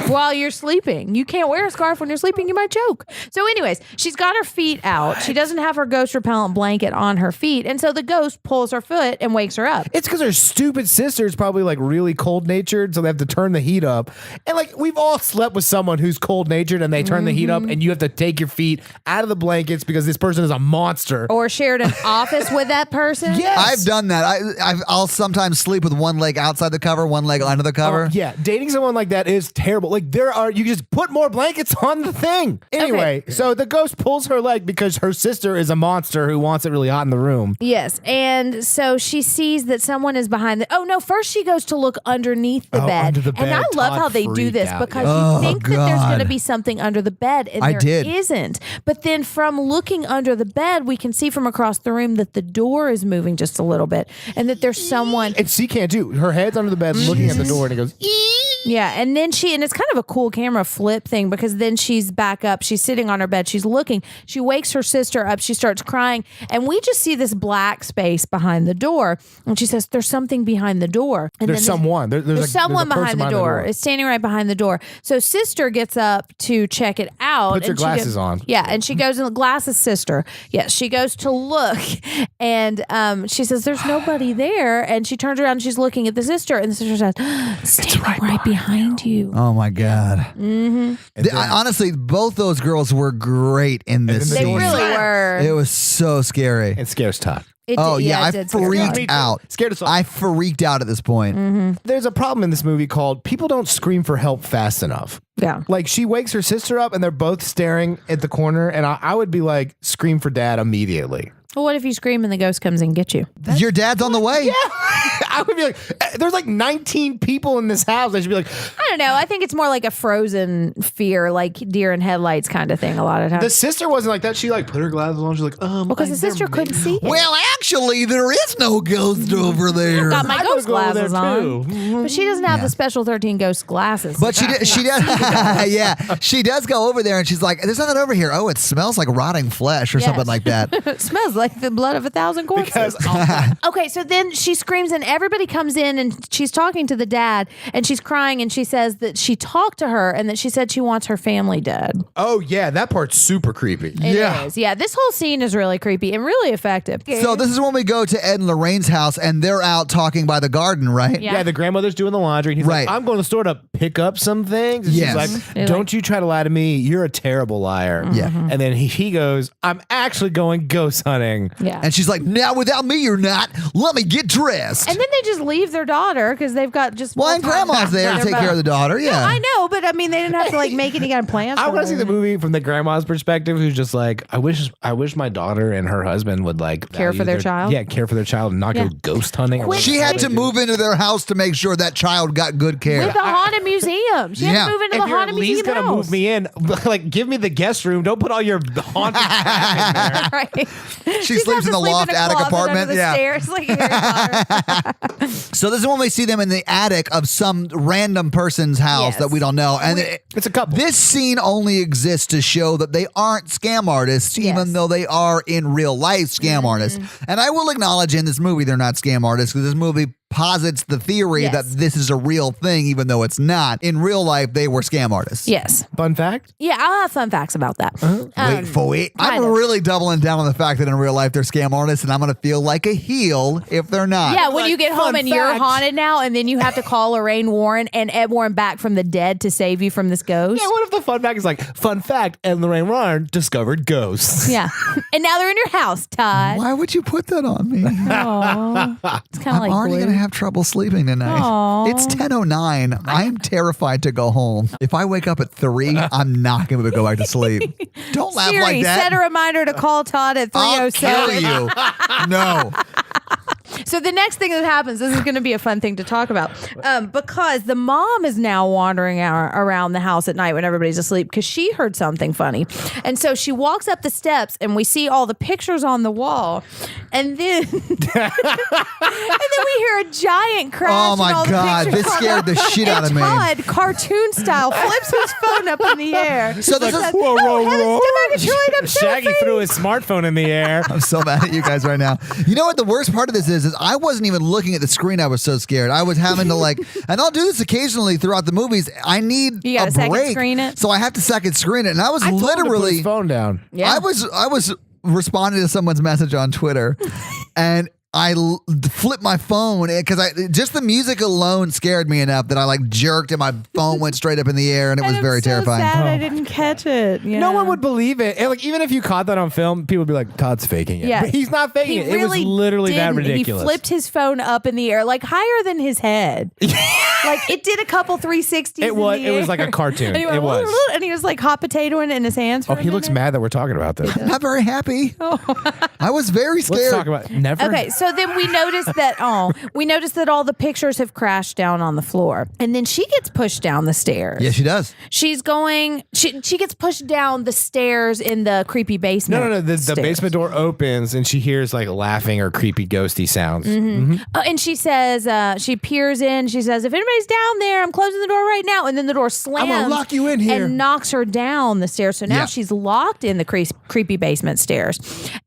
while you're sleeping? You can't wear a scarf when you're sleeping. You might choke. So anyways, she's got her feet out. She doesn't have her ghost repellent blanket on her feet. And so the ghost pulls her foot and wakes her up. It's because her stupid sister's probably like really cold natured, so they have to turn the heat up. And like, we've all slept with someone who's cold natured and they turn the heat up and you have to take your feet out of the blankets because this person is a monster. Or shared an office with that person. Yes. I've done that. I'll sometimes sleep with one leg outside the cover, one leg under the cover. Yeah, dating someone like that is terrible. Like, you just put more blankets on the thing. Anyway, so the ghost pulls her leg because her sister is a monster who wants it really hot in the room. Yes. And so she sees that someone is behind the. Oh, no. First, she goes to look underneath the bed. Under the And I bed. love Todd how they do freaked this out, because yeah. you think that there's going to be something under the bed. And I there did. isn't. But then from looking under the bed, we can see from across the room that the door is moving just a little bit and that there's someone. And she can't do. Her head's under the bed looking at the door and it goes, Yeah, and then and it's kind of a cool camera flip thing because then she's back up. She's sitting on her bed. She's looking. She wakes her sister up. She starts crying. And we just see this black space behind the door. And she says, there's something behind the door. And there's someone. There's someone a person behind the door. It's standing right behind the door. So sister gets up to check it out. Puts her and she glasses on. Yeah, and she goes in the glasses sister. Yes, she goes to look. And she says, there's nobody there. And she turns around and she's looking at the sister. And the sister says, standing right behind you. Oh my God. Honestly, both those girls were great in this They scene. really were. It was so scary. It scares Todd. It did, I it did scare freaked me. out. Scared us all. I freaked out at this point. There's a problem in this movie called people don't scream for help fast enough. Yeah. Like, she wakes her sister up and they're both staring at the corner, and I would be like, scream for dad immediately. Well, what if you scream and the ghost comes and gets you? Your dad's on the way. Yeah. I would be like, there's like 19 people in this house. I should be like, I don't know. I think it's more like a Frozen fear, like deer in headlights kind of thing a lot of times. the sister wasn't like that. She like put her glasses on. She's like, because the sister couldn't see it. Well, actually, there is no ghost over there. Got my I ghost would go over glasses there, on. too. But she doesn't have the special 13 ghost glasses. But she does. Yeah, she does go over there, and she's like, "There's nothing over here. Oh, it smells like rotting flesh or Yes. something like that." It smells like the blood of 1,000 corpses. Okay, so then she screams and everybody comes in and she's talking to the dad and she's crying and she says that she talked to her and that she said she wants her family dead. oh, yeah, that part's super creepy. It is. Yeah, this whole scene is really creepy and really effective. So this is when we go to Ed and Lorraine's house, and they're out talking by the garden, right? Yeah. The grandmother's doing the laundry. And he's Right. like, I'm going to the store to pick up some things. And Yes. she's like, don't you try to lie to me. You're a terrible liar. Yeah. And then he goes, I'm actually going ghost hunting. Yeah. And she's like, now without me, you're not. Let me get dressed. And then they just leave their daughter because they've got just. Well, and full-time- grandma's there to They're take care of the daughter. Yeah. I know, but I mean, they didn't have to like make any kind of plans. I for want to see her. the movie from the grandma's perspective, who's just like, I wish my daughter and her husband would like Care for value their child? Yeah, care for their child and not go ghost hunting. or She whatever had they to do. move into their house to make sure that child got good care. With the haunted museum. She had Yeah. to move into If the you're at haunted least museum gonna house. move me in, like give me the guest room. Don't put all your haunted crap in there. Right. She sleeps in the loft attic apartment. Yeah. Stairs, like Harry Potter. So this is when we see them in the attic of some random person's house Yes. that we don't know. And It's a couple. this scene only exists to show that they aren't scam artists, Yes. even though they are in real life scam artists. And I will acknowledge in this movie they're not scam artists because this movie posits the theory Yes. that this is a real thing, even though it's not. In real life, they were scam artists. Yes. Fun fact. Yeah, I'll have fun facts about that. Wait for it. I'm kind of. really doubling down on the fact that in real life they're scam artists, and I'm going to feel like a heel if they're not. Yeah, when Like, you get fun home and you're fact. haunted now, and then you have to call Lorraine Warren and Ed Warren back from the dead to save you from this ghost. Yeah, what if the fun fact is like, fun fact, Ed and Lorraine Warren discovered ghosts. Yeah. And now they're in your house, Todd. Why would you put that on me? Aw. It's kind of I'm like already blue. going to have trouble sleeping tonight. Aw. It's 10:09. I'm terrified to go home. If I wake up at 3, I'm not going to go back to sleep. Don't laugh Siri, like that. set a reminder to call Todd at I'll kill 3:07. you. No. So the next thing that happens, this is going to be a fun thing to talk about, because the mom is now wandering around the house at night when everybody's asleep because she heard something funny, and so she walks up the steps and we see all the pictures on the wall, and then and then we hear a giant crash. Oh and my all the God, pictures this fall scared the out. shit out of me. Todd, cartoon style, flips his phone up in the air. So this is- Says, Whoa, whoa, heavens whoa. to Murgatroyd, I'm so Shaggy afraid." threw his smartphone in the air. I'm so mad at you guys right now. You know what the worst part of this is I wasn't even looking at the screen. I was so scared. I was having to like, and I'll do this occasionally throughout the movies. I need You gotta a second break. screen it? So I have to second screen it. And I was I told him to put literally, his phone down. Yeah. I was responding to someone's message on Twitter and I flipped my phone because just the music alone scared me enough that I like jerked and my phone went straight up in the air and it was And very I'm so terrifying. sad I didn't catch it. No one would believe it. And like even if you caught that on film, people would be like, Todd's faking it. Yeah. But he's not faking it. It was literally that didn't. ridiculous. He flipped his phone up in the air, like higher than his head. Like it did a couple 360s. It was in the it was air. like a cartoon. And he went, It was. and he was like hot potatoing in his hands. For Oh, a he looks minute. mad that we're talking about this. Not very happy. I was very scared. Let's talk about never. Okay, so then we noticed that all the pictures have crashed down on the floor, and then she gets pushed down the stairs. Yeah, she does. She's going. She gets pushed down the stairs in the creepy basement. No. The stairs. basement door opens and she hears like laughing or creepy ghosty sounds. And she says, she peers in. She says, "If anybody's down there, I'm closing the door right now." And then the door slams. gonna lock you in here. And knocks her down the stairs. So now Yeah. she's locked in the creepy basement stairs.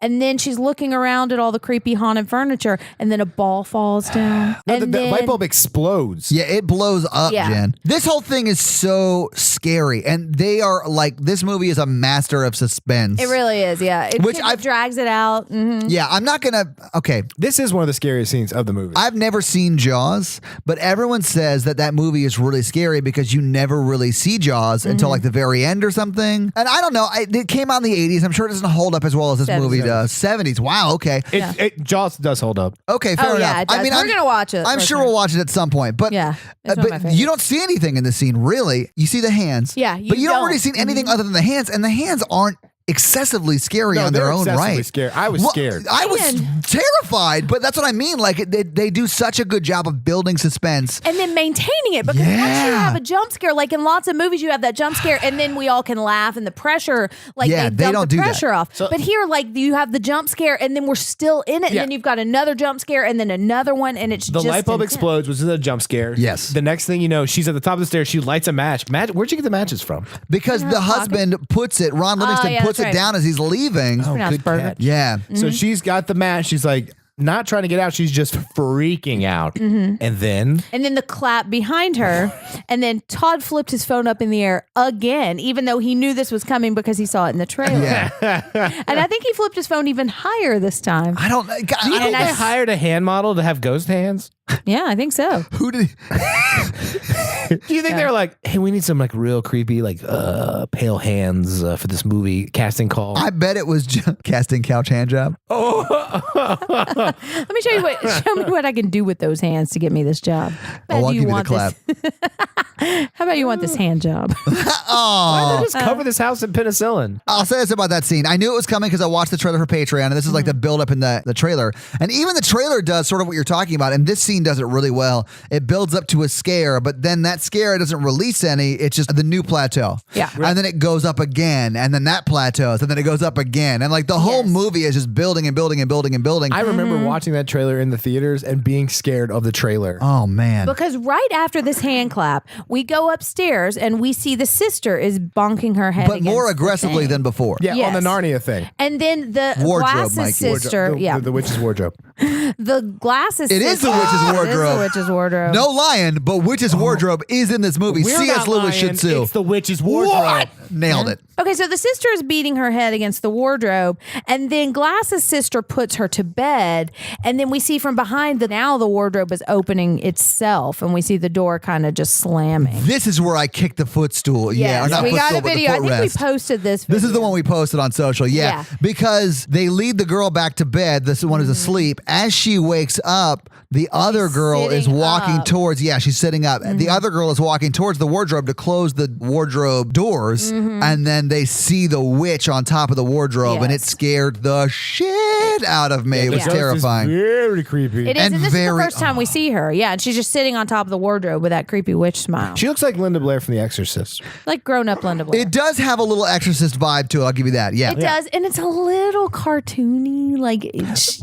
And then she's looking around at all the creepy haunted furniture. And then a ball falls down. No, and the then, light bulb explodes. Yeah, it blows up, Yeah. Jen. This whole thing is so scary. And they are like, this movie is a master of suspense. It really is, yeah. It Which kind of I've- drags it out. Mhm. Yeah, I'm not going to. Okay. This is one of the scariest scenes of the movie. I've never seen Jaws, but everyone says that movie is really scary because you never really see Jaws until like the very end or something. And I don't know. It came out in the 80s. I'm sure it doesn't hold up as well as this 70s. movie does. 70s. Wow. Okay. Jaws does hold up. Okay. Fair Oh, enough. yeah, it does. We're I'm gonna watch it. I'm for sure sure. we'll watch it at some point. But Yeah, it's one of my but favorites. you don't see anything in the scene really. You see the hands. Yeah, but you don't don't. really see anything other than the hands, and the hands aren't excessively scary No, on their they're own excessively right. scared. I was scared. I was Man. terrified, but that's what I mean. Like they do such a good job of building suspense. And then maintaining it because once you Yeah. have a jump scare, like in lots of movies, you have that jump scare, and then we all can laugh, and the pressure, like Yeah, they they dump don't the do that. pressure off. But here, like you have the jump scare, and then we're still in it, Yeah. and then you've got another jump scare, and then another one, and it's The just light bulb intense. explodes, which is a jump scare. Yes. The next thing you know, she's at the top of the stairs. She lights a match. Where'd you get the matches from? Because the husband puts it, Ron Livingston yeah, puts that's it right. down as he's leaving. Pronounced good perfect. Yeah. So she's got the match. She's like, not trying to get out. She's just freaking out. Mm-hmm. And then the clap behind her. And then Todd flipped his phone up in the air again, even though he knew this was coming because he saw it in the trailer. Yeah. And I think he flipped his phone even higher this time. I don't. do you think they hired a hand model to have ghost hands? Yeah, I think so. Who did? Do you think they're like, hey, we need some like real creepy, like pale hands for this movie casting call? I bet it was casting couch hand job. Let me show me what I can do with those hands to get me this job. I'll give you the clap. How about you want this hand job? Why don't they just cover this house in penicillin? I'll say this about that scene. I knew it was coming because I watched the trailer for Patreon, and this is like the build up in the trailer. And even the trailer does sort of what you're talking about, and this scene does it really well. It builds up to a scare, but then that scare doesn't release any. It's just the new plateau. Yeah. And then it goes up again, and then that plateaus, and then it goes up again. And like the whole movie is just building and building and building and building. I remember watching that trailer in the theaters and being scared of the trailer. Oh, man. Because right after this hand clap, we go upstairs and we see the sister is bonking her head. But more against the aggressively thing. than before. Yeah, Yes. on the Narnia thing. And then the Wardrobe, glasses Mikey. sister. The witch's wardrobe. The glasses It is the witch's It is wardrobe. the witch's wardrobe. No lying, but witch's wardrobe is in this movie. We're C.S. not Lewis lying. should sue. It's the witch's wardrobe. What? Nailed it. Okay, so the sister is beating her head against the wardrobe, and then Glass's sister puts her to bed, and then we see from behind that now the wardrobe is opening itself, and we see the door kind of just slamming. This is where I kicked the footstool. Yeah, or not we got footstool, a but the video. I think we footrest. posted this video. This is the one we posted on social. Yeah. Because they lead the girl back to bed. This one is asleep. As she wakes up, the other girl is sitting walking up. towards, she's sitting up. The other girl is walking towards the wardrobe to close the wardrobe doors. And then they see the witch on top of the wardrobe, and it Yes. scared the shit out of me. It was The ghost is terrifying. very creepy. It is, and and this is very- the first time we see her. Yeah, and she's just sitting on top of the wardrobe with that creepy witch smile. She looks like Linda Blair from The Exorcist. Like grown-up Linda Blair. It does have a little Exorcist vibe to it. I'll give you that. Yeah. It does, and it's a little cartoony. Like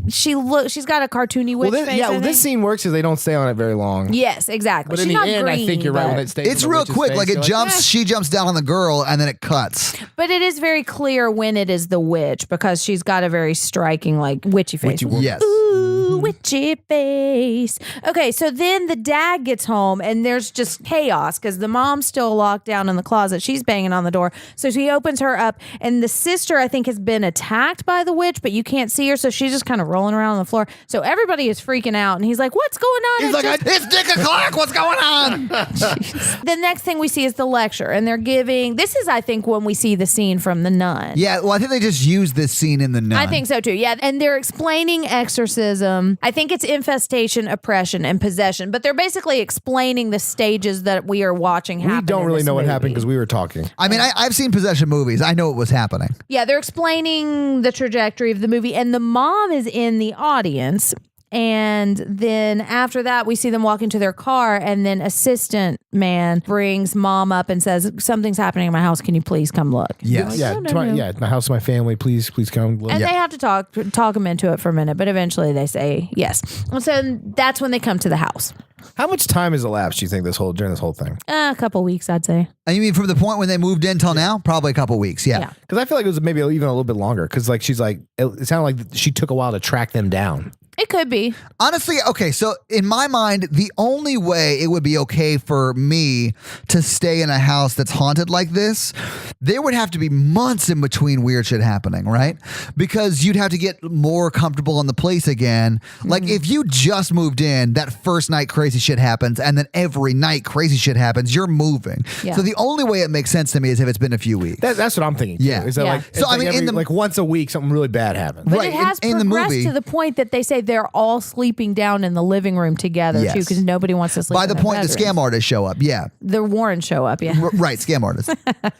she's got a cartoony witch face. I this think. scene works because they don't stay on it very long. Yes, exactly. But she's in the not end, green, I think you're right when but- it stays. It's on the real witch's quick. face, Like it you're jumps, she jumps down on the girl, and then it cuts. But it is very clear when it is the witch because she's got a very striking, like, witchy face. Yes. Ooh, witchy face. Okay, so then the dad gets home and there's just chaos because the mom's still locked down in the closet. She's banging on the door. So he opens her up, and the sister, I think, has been attacked by the witch, but you can't see her. So she's just kind of rolling around on the floor. So everybody is freaking out, and he's like, "What's going on?" He's like, it's Dick Clark. What's going on? The next thing we see is the lecture, and they're giving. This is, I think, when we see the scene from The Nun. Yeah, well, I think they just used this scene in The Nun. I think so too. Yeah. And they're explaining exorcism. I think it's infestation, oppression, and possession, but they're basically explaining the stages that we are watching happen. We don't in really this know what movie. happened because we were talking. I mean, I've seen possession movies. I know what was happening. Yeah, they're explaining the trajectory of the movie, and the mom is in the audience. And then after that, we see them walk into their car, and then assistant man brings mom up and says, "Something's happening in my house. Can you please come look?" Yes. Yeah, no, to my, no. yeah, my house, my family. Please come. Look. And they have to talk them into it for a minute, but eventually they say yes. And so that's when they come to the house. How much time has elapsed? Do you think during this whole thing? A couple weeks, I'd say. And you mean from the point when they moved in till now? Probably a couple weeks. Yeah. Yeah. Because I feel like it was maybe even a little bit longer. Because like she's like, it sounded like she took a while to track them down. It could be. Honestly, okay, so in my mind, the only way it would be okay for me to stay in a house that's haunted like this, there would have to be months in between weird shit happening, right? Because you'd have to get more comfortable in the place again. Like if you just moved in, that first night crazy shit happens, and then every night crazy shit happens, you're moving. Yeah. So the only way it makes sense to me is if it's been a few weeks. That's what I'm thinking. Too, Yeah. Is that Yeah. like So, it's I mean, like in the- like once a week something really bad happens. But Right, it has in the progressed movie- to the point that they say they're all sleeping down in the living room together Yes. too, because nobody wants to sleep. By in the their point the bedrooms. scam artists show up. Yeah. The Warren show up. Yeah. Right, scam artists.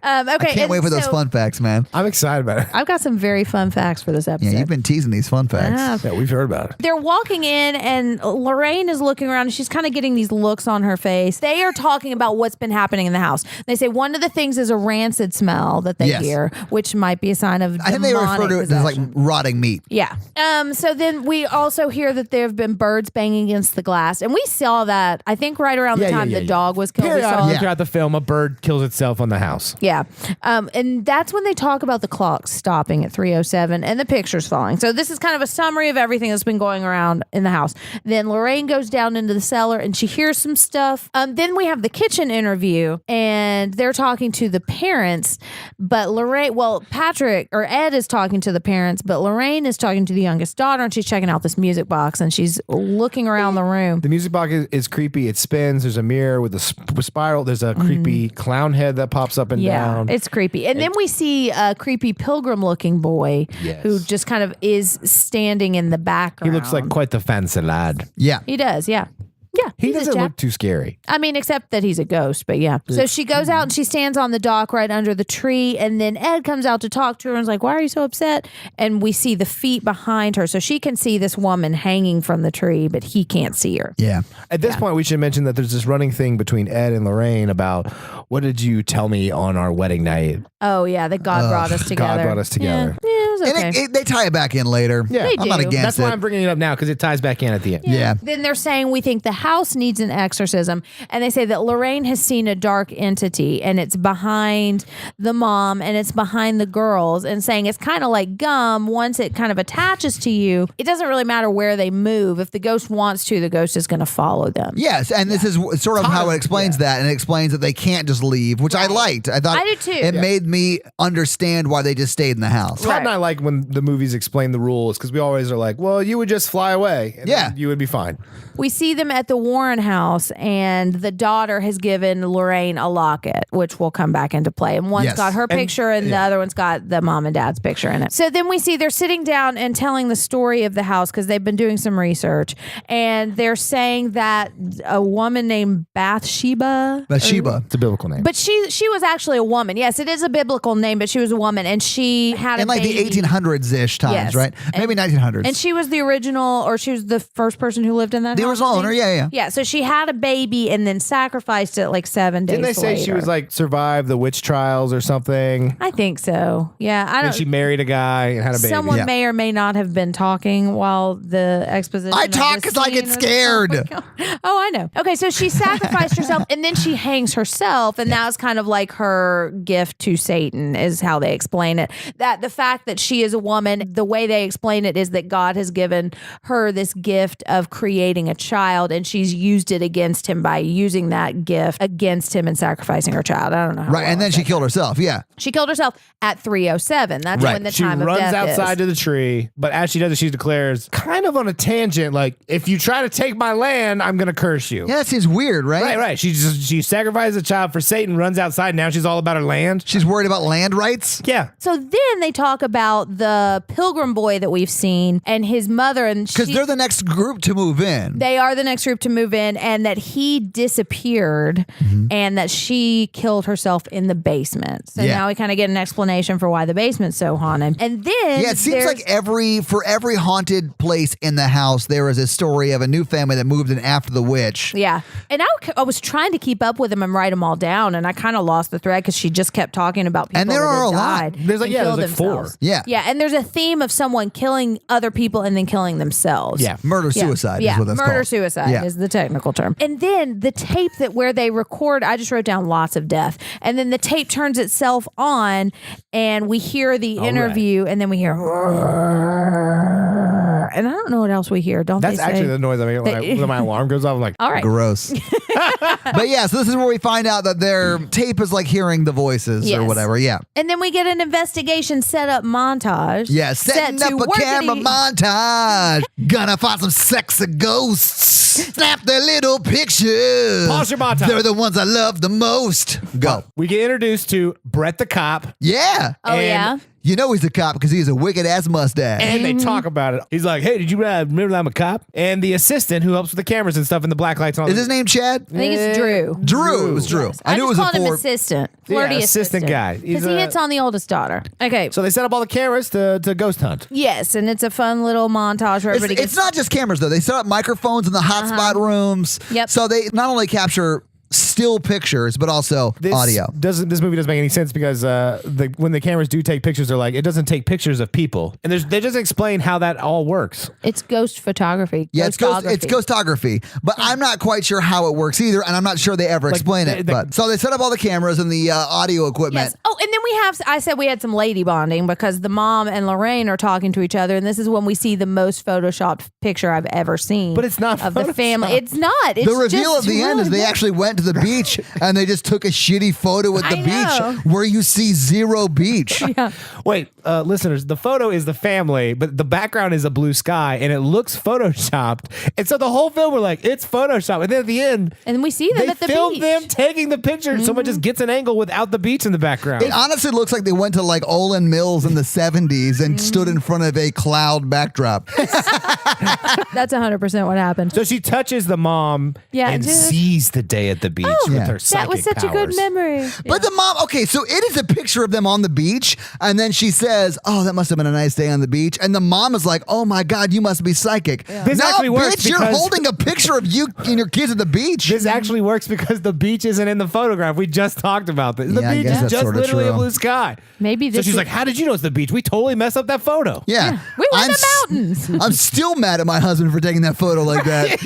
Okay. Can't wait for those fun facts, man. I'm excited about it. I've got some very fun facts for this episode. Yeah, you've been teasing these fun facts. Yeah, we've heard about it. They're walking in, and Lorraine is looking around, and she's kind of getting these looks on her face. They are talking about what's been happening in the house. They say one of the things is a rancid smell that they Yes. hear, which might be a sign of I think they refer to it as like rotting meat. Yeah. So then we also also hear that there have been birds banging against the glass. And we saw that, I think, right around the time the dog was killed. Periodically throughout the film, a bird kills itself on the house. Yeah. And that's when they talk about the clock stopping at 3:07 and the pictures falling. So this is kind of a summary of everything that's been going around in the house. Then Lorraine goes down into the cellar and she hears some stuff. Then we have the kitchen interview and they're talking to the parents, but Patrick or Ed is talking to the parents, but Lorraine is talking to the youngest daughter and she's checking out this music box and she's looking around the room. The music box is creepy. It spins. There's a mirror with a spiral. There's a creepy clown head that pops up and down. It's creepy. And then we see a creepy pilgrim looking boy who just kind of is standing in the background. He looks like quite the fancy lad. Yeah. He does, yeah. Yeah, he doesn't look too scary. I mean, except that he's a ghost, but yeah. So she goes out and she stands on the dock right under the tree, and then Ed comes out to talk to her and is like, why are you so upset? And we see the feet behind her, so she can see this woman hanging from the tree, but he can't see her. Yeah. At this point, we should mention that there's this running thing between Ed and Lorraine about, what did you tell me on our wedding night? Oh, yeah, that God brought us together. God brought us together. Yeah, it was okay. And they tie it back in later. Yeah. They I'm not do. against That's it. why I'm bringing it up now, because it ties back in at the end. Yeah. Then they're saying we think the house needs an exorcism, and they say that Lorraine has seen a dark entity and it's behind the mom and it's behind the girls, and saying it's kind of like gum. Once it kind of attaches to you, it doesn't really matter where they move. If the ghost wants to, the ghost is going to follow them. Yes, and this is sort of how it explains that, and it explains that they can't just leave, which I liked. I thought I did too. It made me understand why they just stayed in the house. Todd and I like when the movies explain the rules, because we always are like, well, you would just fly away and then you would be fine. We see them at the Warren house, and the daughter has given Lorraine a locket, which will come back into play. And one's got her picture and the other one's got the mom and dad's picture in it. So then we see they're sitting down and telling the story of the house because they've been doing some research. And they're saying that a woman named Bathsheba. It's a biblical name. But she was actually a woman. Yes, it is a biblical name, but she was a woman. And she had in a like baby. the 1800s-ish times, right? Maybe 1900s. And she was the original, or she was the first person who lived in that house. The original owner, yeah. Yeah, so she had a baby and then sacrificed it like 7 days Didn't they say later. she was like survived the witch trials or something? I think so. Yeah, I And don't. she married a guy and had a baby. Someone may or may not have been talking while the exposition. I of talk this 'cause I get scene was- scared. Oh, I know. Okay, so she sacrificed herself and then she hangs herself, and that was kind of like her gift to Satan, is how they explain it. That the fact that she is a woman, the way they explain it is that God has given her this gift of creating a child, and she's used it against him by using that gift against him and sacrificing her child. I don't know how Right, and then she killed herself, She killed herself at 3:07. That's when the She time of runs death outside is. to the tree, but as she does it, she declares, kind of on a tangent, like, if you try to take my land, I'm going to curse you. Yeah, that seems weird, right? Right. She sacrifices a child for Satan, runs outside, now she's all about her land. She's worried about land rights? Yeah. So then they talk about the pilgrim boy that we've seen and his mother, and Because they're the next group to move in. they are the next group to move in, and that he disappeared and that she killed herself in the basement. So now we kind of get an explanation for why the basement's so haunted. And then Yeah, it seems like for every haunted place in the house, there is a story of a new family that moved in after the witch. Yeah. And I was trying to keep up with them and write them all down, and I kind of lost the thread because she just kept talking about people And there that are had a lot. died. There's like- and yeah, there's killed like 4. themselves. Yeah. Yeah, and there's a theme of someone killing other people and then killing themselves. Yeah. Murder-suicide is what that's called. Murder-suicide is the technical term. And then the tape that where they record, I just wrote down lots of death. And then the tape turns itself on and we hear the interview and then we hear and I don't know what else we hear. That's actually the noise I make when my alarm goes off. I'm like, all right. Gross. But yeah, so this is where we find out that their tape is like hearing the voices or Yes. whatever. Yeah. And then we get an investigation setup montage. Yeah, setting set up to a camera montage. Gonna find some sexy ghosts. Snap their little pictures. Pause your montage. They're the ones I love the most. Go. we get introduced to Brett the cop. Yeah. Oh, And- yeah? You know he's a cop because he has a wicked ass mustache. And they talk about it. He's like, hey, did you remember that I'm a cop? And the assistant who helps with the cameras and stuff and the black lights and all Is that. his name Chad? I think it's Drew. Drew. It was Drew. I knew it just was called him a 4. assistant. Yeah, Flirty assistant guy. Because He's he a- hits on the oldest daughter. Okay. So they set up all the cameras to ghost hunt. Yes, and it's a fun little montage where everybody It's not just cameras though. They set up microphones in the hotspot rooms. Yep. So they not only capture still pictures, but also audio. This movie doesn't make any sense because when the cameras do take pictures, they're like, it doesn't take pictures of people. And they just explain how that all works. It's ghost photography. Yeah, it's ghostography. But I'm not quite sure how it works either, and I'm not sure they ever explain it. But so they set up all the cameras and the audio equipment. Yes. Oh, and then I said we had some lady bonding because the mom and Lorraine are talking to each other, and this is when we see the most photoshopped picture I've ever seen. But it's not of the family. It's not. It's the reveal just at the end is they actually went to the beach and they just took a shitty photo at the beach where you see zero beach. Yeah. Wait, listeners, the photo is the family, but the background is a blue sky and it looks photoshopped. And so the whole film we're like, it's photoshopped. And then at the end, and we see them at the beach. They filmed them taking the picture. Mm-hmm. Someone just gets an angle without the beach in the background. It honestly looks like they went to like Olin Mills in the 70s and stood in front of a cloud backdrop. That's 100% what happened. So she touches the mom and sees the day at the beach with her psychic That was such a good memory. But the mom, okay, so it is a picture of them on the beach, and then she says, "Oh, that must have been a nice day on the beach." And the mom is like, "Oh my God, you must be psychic." Yeah. This actually works bitch, you're holding a picture of you and your kids at the beach. This actually works because the beach isn't in the photograph. We just talked about this. The beach is just literally a blue sky. Maybe this so she's like, "How did you know it's the beach? We totally messed up that photo." Yeah. We were in the mountains. I'm still mad at my husband for taking that photo like that.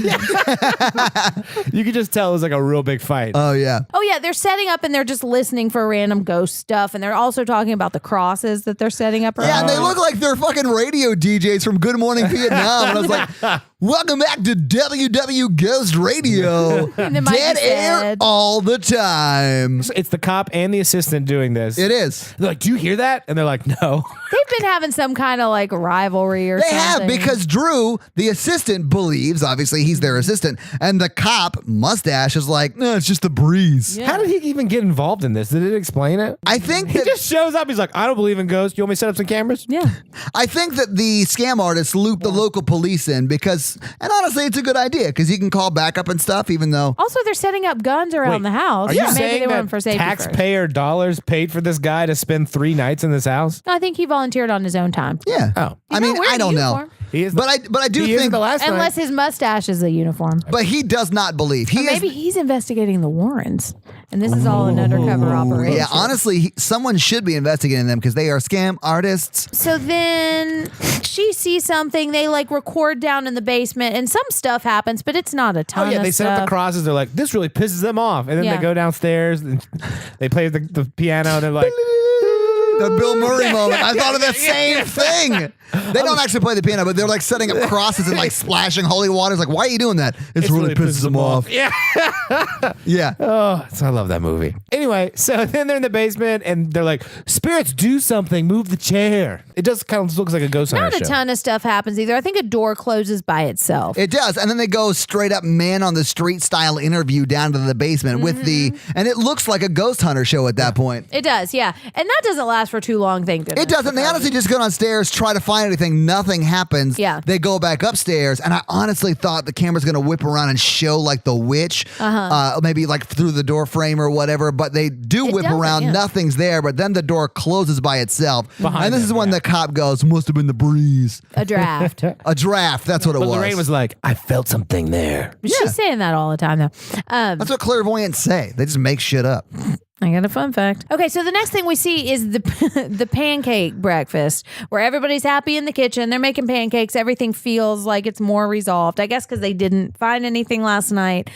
You could just tell it was like a real big fight. Oh, yeah. Oh, yeah. They're setting up and they're just listening for random ghost stuff. And they're also talking about the crosses that they're setting up. Yeah, and they look like they're fucking radio DJs from Good Morning Vietnam. And I was like, welcome back to WW Ghost Radio. Dead air all the time. So it's the cop and the assistant doing this. It is. They're like, do you hear that? And they're like, no. They've been having some kind of like rivalry or something. They have, because Drew, the assistant, believes, obviously he's their assistant, and the cop, Mustache, is like, no, it's just the breeze. Yeah. How did he even get involved in this? Did it explain it? I think he just shows up. He's like, I don't believe in ghosts. You want me to set up some cameras? Yeah. I think that the scam artist looped the local police in because, and honestly, it's a good idea because he can call backup and stuff, even though. Also, they're setting up guns around the house. Are you Maybe saying they that went for safety taxpayer dollars paid for this guy to spend 3 nights in this house? No, I think he volunteered on his own time. Yeah. Oh. I mean, I don't know. He is but I do think the last unless his mustache is a uniform. But he does not believe. Maybe he's investigating the Warrens, and this is all an undercover operation. Yeah, honestly, someone should be investigating them because they are scam artists. So then she sees something. They like record down in the basement, and some stuff happens, but it's not a ton. Oh yeah, of they set up the crosses. They're like, this really pisses them off, and then they go downstairs and they play the piano. And they're like. The Bill Murray moment. I thought of the same thing. They don't actually play the piano, but they're like setting up crosses and like splashing holy waters. Like, why are you doing that? It really pisses them off. Yeah. Yeah. Oh, so I love that movie. Anyway, so then they're in the basement and they're like, spirits, do something. Move the chair. It just kind of looks like a ghost hunter Not a show. ton of stuff happens either. I think a door closes by itself. It does. And then they go straight up man on the street style interview down to the basement with and it looks like a ghost hunter show at that point. It does, yeah. And that doesn't last for too long, thank goodness. It doesn't. They honestly just go downstairs, try to find anything. Nothing happens. Yeah. They go back upstairs, and I honestly thought the camera's going to whip around and show like the witch, maybe like through the door frame or whatever, but they do whip around. Yeah. Nothing's there, but then the door closes by itself. And this is when the cop goes, must have been the breeze. A draft. A draft. That's what it was. Lorraine was like, I felt something there. She's saying that all the time, though. That's what clairvoyants say. They just make shit up. I got a fun fact. Okay, so the next thing we see is the pancake breakfast where everybody's happy in the kitchen. They're making pancakes. Everything feels like it's more resolved. I guess because they didn't find anything last night.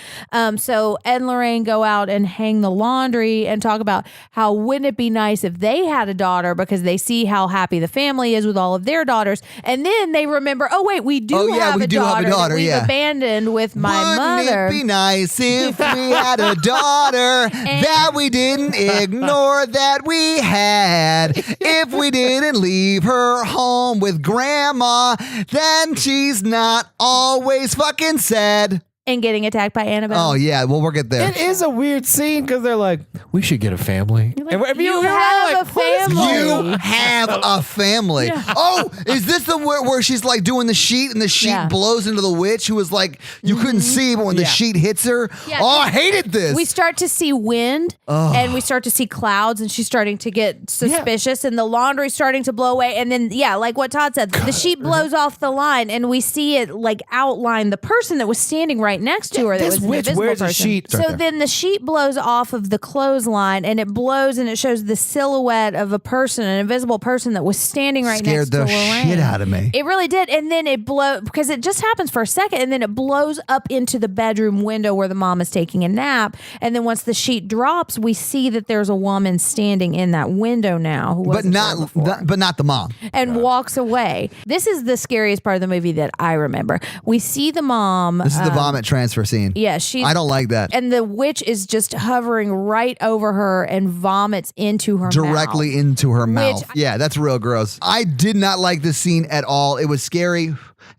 So Ed and Lorraine go out and hang the laundry and talk about how wouldn't it be nice if they had a daughter because they see how happy the family is with all of their daughters. And then they remember, oh, wait, we do have a daughter that we've abandoned with my mother. Wouldn't it be nice if we had a daughter that we didn't ignore that we had? If we didn't leave her home with grandma, then she's not always fucking sad. And getting attacked by Annabelle. Oh, yeah. Well, we'll get there. It is a weird scene because they're like, we should get a family. Like, you have a family. You have a family. Yeah. Oh, is this the where she's like doing the sheet and the sheet blows into the witch who was like, you couldn't see, but when the sheet hits her. Yeah. Oh, I hated this. We start to see wind and we start to see clouds and she's starting to get suspicious and the laundry's starting to blow away. And then, like what Todd said, the sheet blows off the line and we see it like outline the person that was standing right right next to her that this was an witch invisible wears a person. sheet. So Right there. then the sheet blows off of the clothesline, and it blows, and it shows the silhouette of a person, an invisible person that was standing right Scared next to the Lorraine. shit out of me. It really did. And then it blows, because it just happens for a second, and then it blows up into the bedroom window where the mom is taking a nap. And then once the sheet drops, we see that there's a woman standing in that window now, who But wasn't there before. but not the mom. And walks away. This is the scariest part of the movie that I remember. We see the mom. This is the vomit transfer scene. Yeah, she's. I don't like that. And the witch is just hovering right over her and vomits into her Directly mouth. into her mouth. Which- Yeah, that's real gross. I did not like this scene at all. It was scary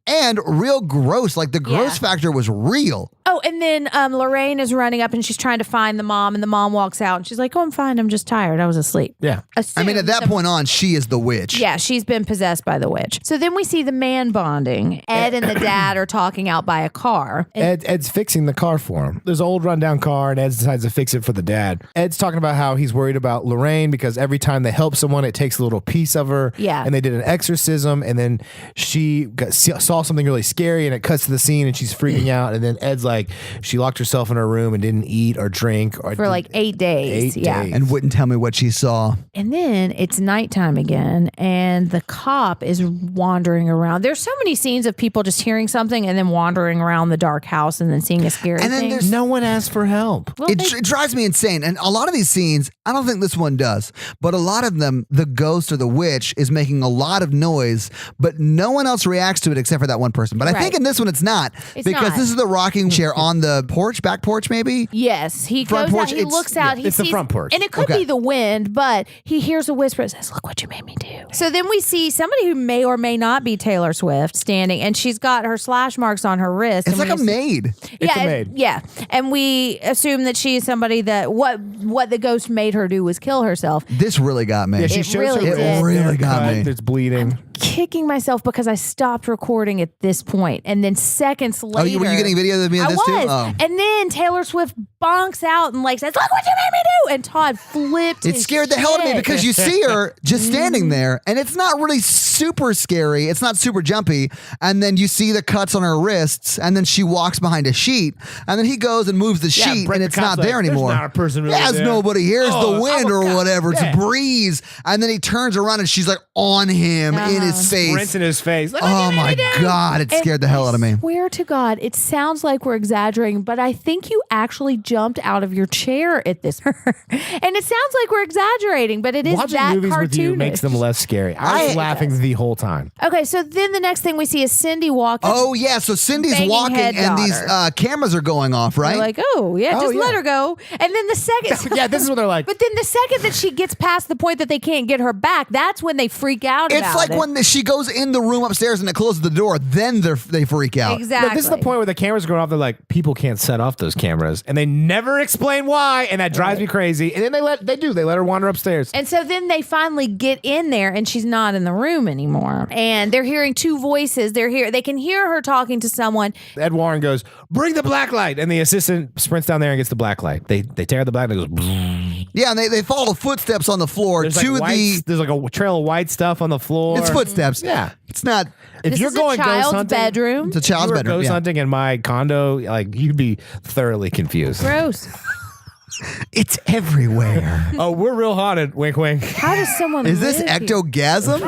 and real gross. Like the gross factor was real. Oh, and then Lorraine is running up and she's trying to find the mom, and the mom walks out and she's like, "Oh, I'm fine. I'm just tired. I was asleep." Yeah. I mean, at that point on, she is the witch. Yeah, she's been possessed by the witch. So then we see the man bonding. Ed and the dad are talking out by a car. And Ed's fixing the car for him. There's an old rundown car, and Ed decides to fix it for the dad. Ed's talking about how he's worried about Lorraine because every time they help someone, it takes a little piece of her. Yeah. And they did an exorcism, and then she saw something really scary, and it cuts to the scene, and she's freaking out. And then Ed's like, she locked herself in her room and didn't eat or drink for like 8 days. 8 yeah. days. And wouldn't tell me what she saw. And then it's nighttime again, and the cop is wandering around. There's so many scenes of people just hearing something and then wandering around the dark house and then seeing a scary And then thing. there's No one asked for help. Well, It drives me insane. And a lot of these scenes, I don't think this one does, but a lot of them, the ghost or the witch is making a lot of noise, but no one else reacts to it except for that one person. But I think Right. in this one, it's not. It's because not. this is the rocking chair on the porch, back porch maybe? Yes, he Front goes porch, out, he it's- looks out, yeah, he it's the sees, front porch. and it could Okay. be the wind, but he hears a whisper that says, "Look what you made me do." So then we see somebody who may or may not be Taylor Swift standing, and she's got her slash marks on her wrist. It's and like a we- maid. It's yeah, a maid. yeah, and we assume that she is somebody that what the ghost made her do was kill herself. This really got me. Yeah, she It shows really her did. wrist, It really they're got cut, me. It's bleeding. Kicking myself because I stopped recording at this point, and then seconds later, Oh, were you getting video of me of I this was, too? Oh. and then Taylor Swift bonks out and like says, "Look what you made me do!" And Todd flipped. It his scared the hell out of me shit. because you see her just standing there and it's not really super scary. It's not super jumpy. And then you see the cuts on her wrists and then she walks behind a sheet and then he goes and moves the sheet Brett and the it's not cop's there like, "There's anymore. not a person really There's there." nobody here. It's Oh, the wind I'm a or cop. whatever. It's Yeah. a breeze. And then he turns around and she's like on him in his face. Sprints in his face. Look what Oh you my made me do. God. It And scared the hell out of me. I swear to God, it sounds like we're exaggerating, but I think you actually jumped out of your chair at this. And it sounds like we're exaggerating, but it is Watching that movies with you cartoonish. makes them less scary. I was I- laughing the whole time. Okay, so then the next thing we see is Cindy walking. Oh, yeah. So Cindy's Banging walking head and these daughter. cameras are going off, right? They're like, oh, yeah, Oh, just yeah. let her go. And then the second. Yeah, this is what they're like. But then the second that she gets past the point that they can't get her back, that's when they freak out It's about like it. when she goes in the room upstairs and it closes the door, then they freak out. Exactly. No, this is the point where the cameras are going off. They're like, people can't set off those cameras, and they never explain why, and that drives me crazy. And then they let her wander upstairs. And so then they finally get in there and she's not in the room anymore. And they're hearing two voices. They can hear her talking to someone. Ed Warren goes, "Bring the black light," and the assistant sprints down there and gets the black light. They tear the black light. And it goes. Yeah, and they follow footsteps on the floor There's to there's like a trail of white stuff on the floor. It's footsteps. Yeah. It's not. If This you're is going a child's ghost hunting, bedroom. It's a child's if you were bedroom. ghost Yeah. hunting in my condo, like you'd be thoroughly confused. Gross. It's everywhere. Oh, we're real haunted. Wink, wink. How does someone Is this live here? ectogasm?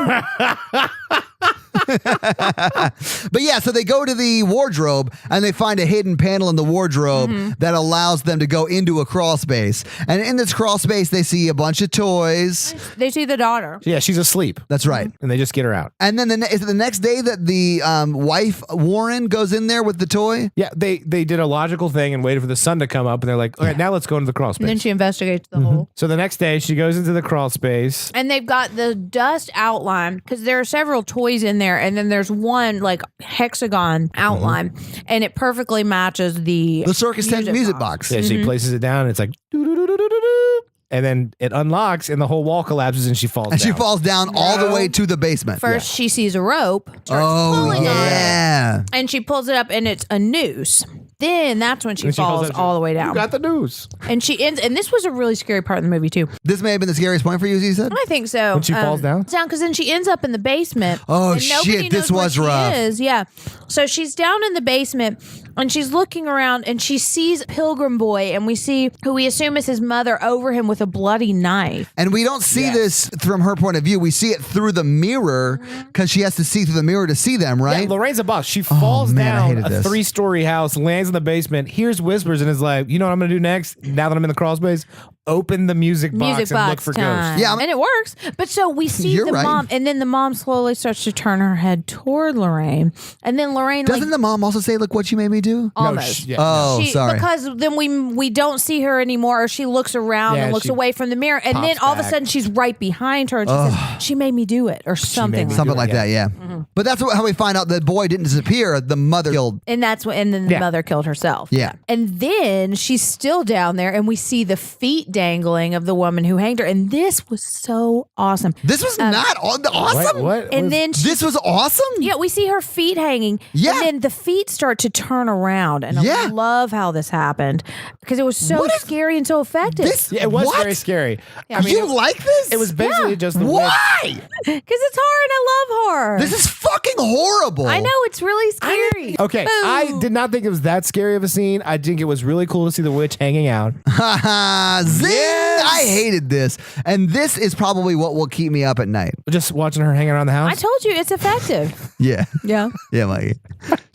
But yeah, so they go to the wardrobe and they find a hidden panel in the wardrobe that allows them to go into a crawl space. And in this crawl space, they see a bunch of toys. They see the daughter. Yeah, she's asleep, That's right. and they just get her out. And then is it the next day that the wife, Warren, goes in there with the toy? Yeah, they did a logical thing and waited for the sun to come up, and they're like, "Okay, now let's go into the crawl space." And then she investigates the hole. So the next day, she goes into the crawl space. And they've got the dust outline because there are several toys in there. And then there's one like hexagon outline. And it perfectly matches the Circus tent music box. Yeah, she places it down, and it's like, doo-doo-doo-doo-doo-doo. And then it unlocks, and the whole wall collapses, and she falls And down. she falls down all the way to the basement. First, she sees a rope, starts Oh, pulling on it, yeah. and she pulls it up, and it's a noose. Then that's when she falls all the way down. You got the news. And she ends, and this was a really scary part of the movie too. This may have been the scariest point for you, as you said. I think so. When she falls down? Because then she ends up in the basement. Oh, and nobody shit, this knows where was she rough. is. Yeah. So she's down in the basement and she's looking around and she sees Pilgrim Boy, and we see who we assume is his mother over him with a bloody knife. And we don't see this from her point of view. We see it through the mirror because she has to see through the mirror to see them, right? Yeah, Lorraine's a boss. She falls man, I down hated a this. 3-story house, lands in the basement, hears whispers, and is like, you know what I'm going to do next? Now that I'm in the crawl space, open the music box and look for time. ghosts. Yeah, and it works. But so we see You're the right. mom, and then the mom slowly starts to turn her head toward Lorraine, and then Lorraine Doesn't the mom also say, "Look what you made me do"? almost. Oh, sorry. Because then we don't see her anymore, or she looks around Yeah, and looks she away from the mirror, and then pops all of a back. sudden she's right behind her, and she says, "She made me do it," or something. me Like Something do it, like that, yeah. But that's how we find out the boy didn't disappear. The mother killed. And that's when, and then the Yeah. mother killed herself. Yeah. And then she's still down there, and we see the feet dangling of the woman who hanged her. And this was so awesome. This was not awesome. What? And then she, This was awesome. yeah, we see her feet hanging. Yeah. And then the feet start to turn around. And Yeah. I love how this happened because it was so What is- scary and so effective. This Yeah, it was what? very scary. I You like this? it was basically just the witch. why? Because it's horror and I love horror. This is fucking horrible. I know, it's really scary. Okay, I did not think it was that scary of a scene. I think it was really cool to see the witch hanging out. Zing! Yes. I hated this, and this is probably what will keep me up at night. Just watching her hanging around the house. I told you it's effective. Yeah, Yeah. yeah, Mikey.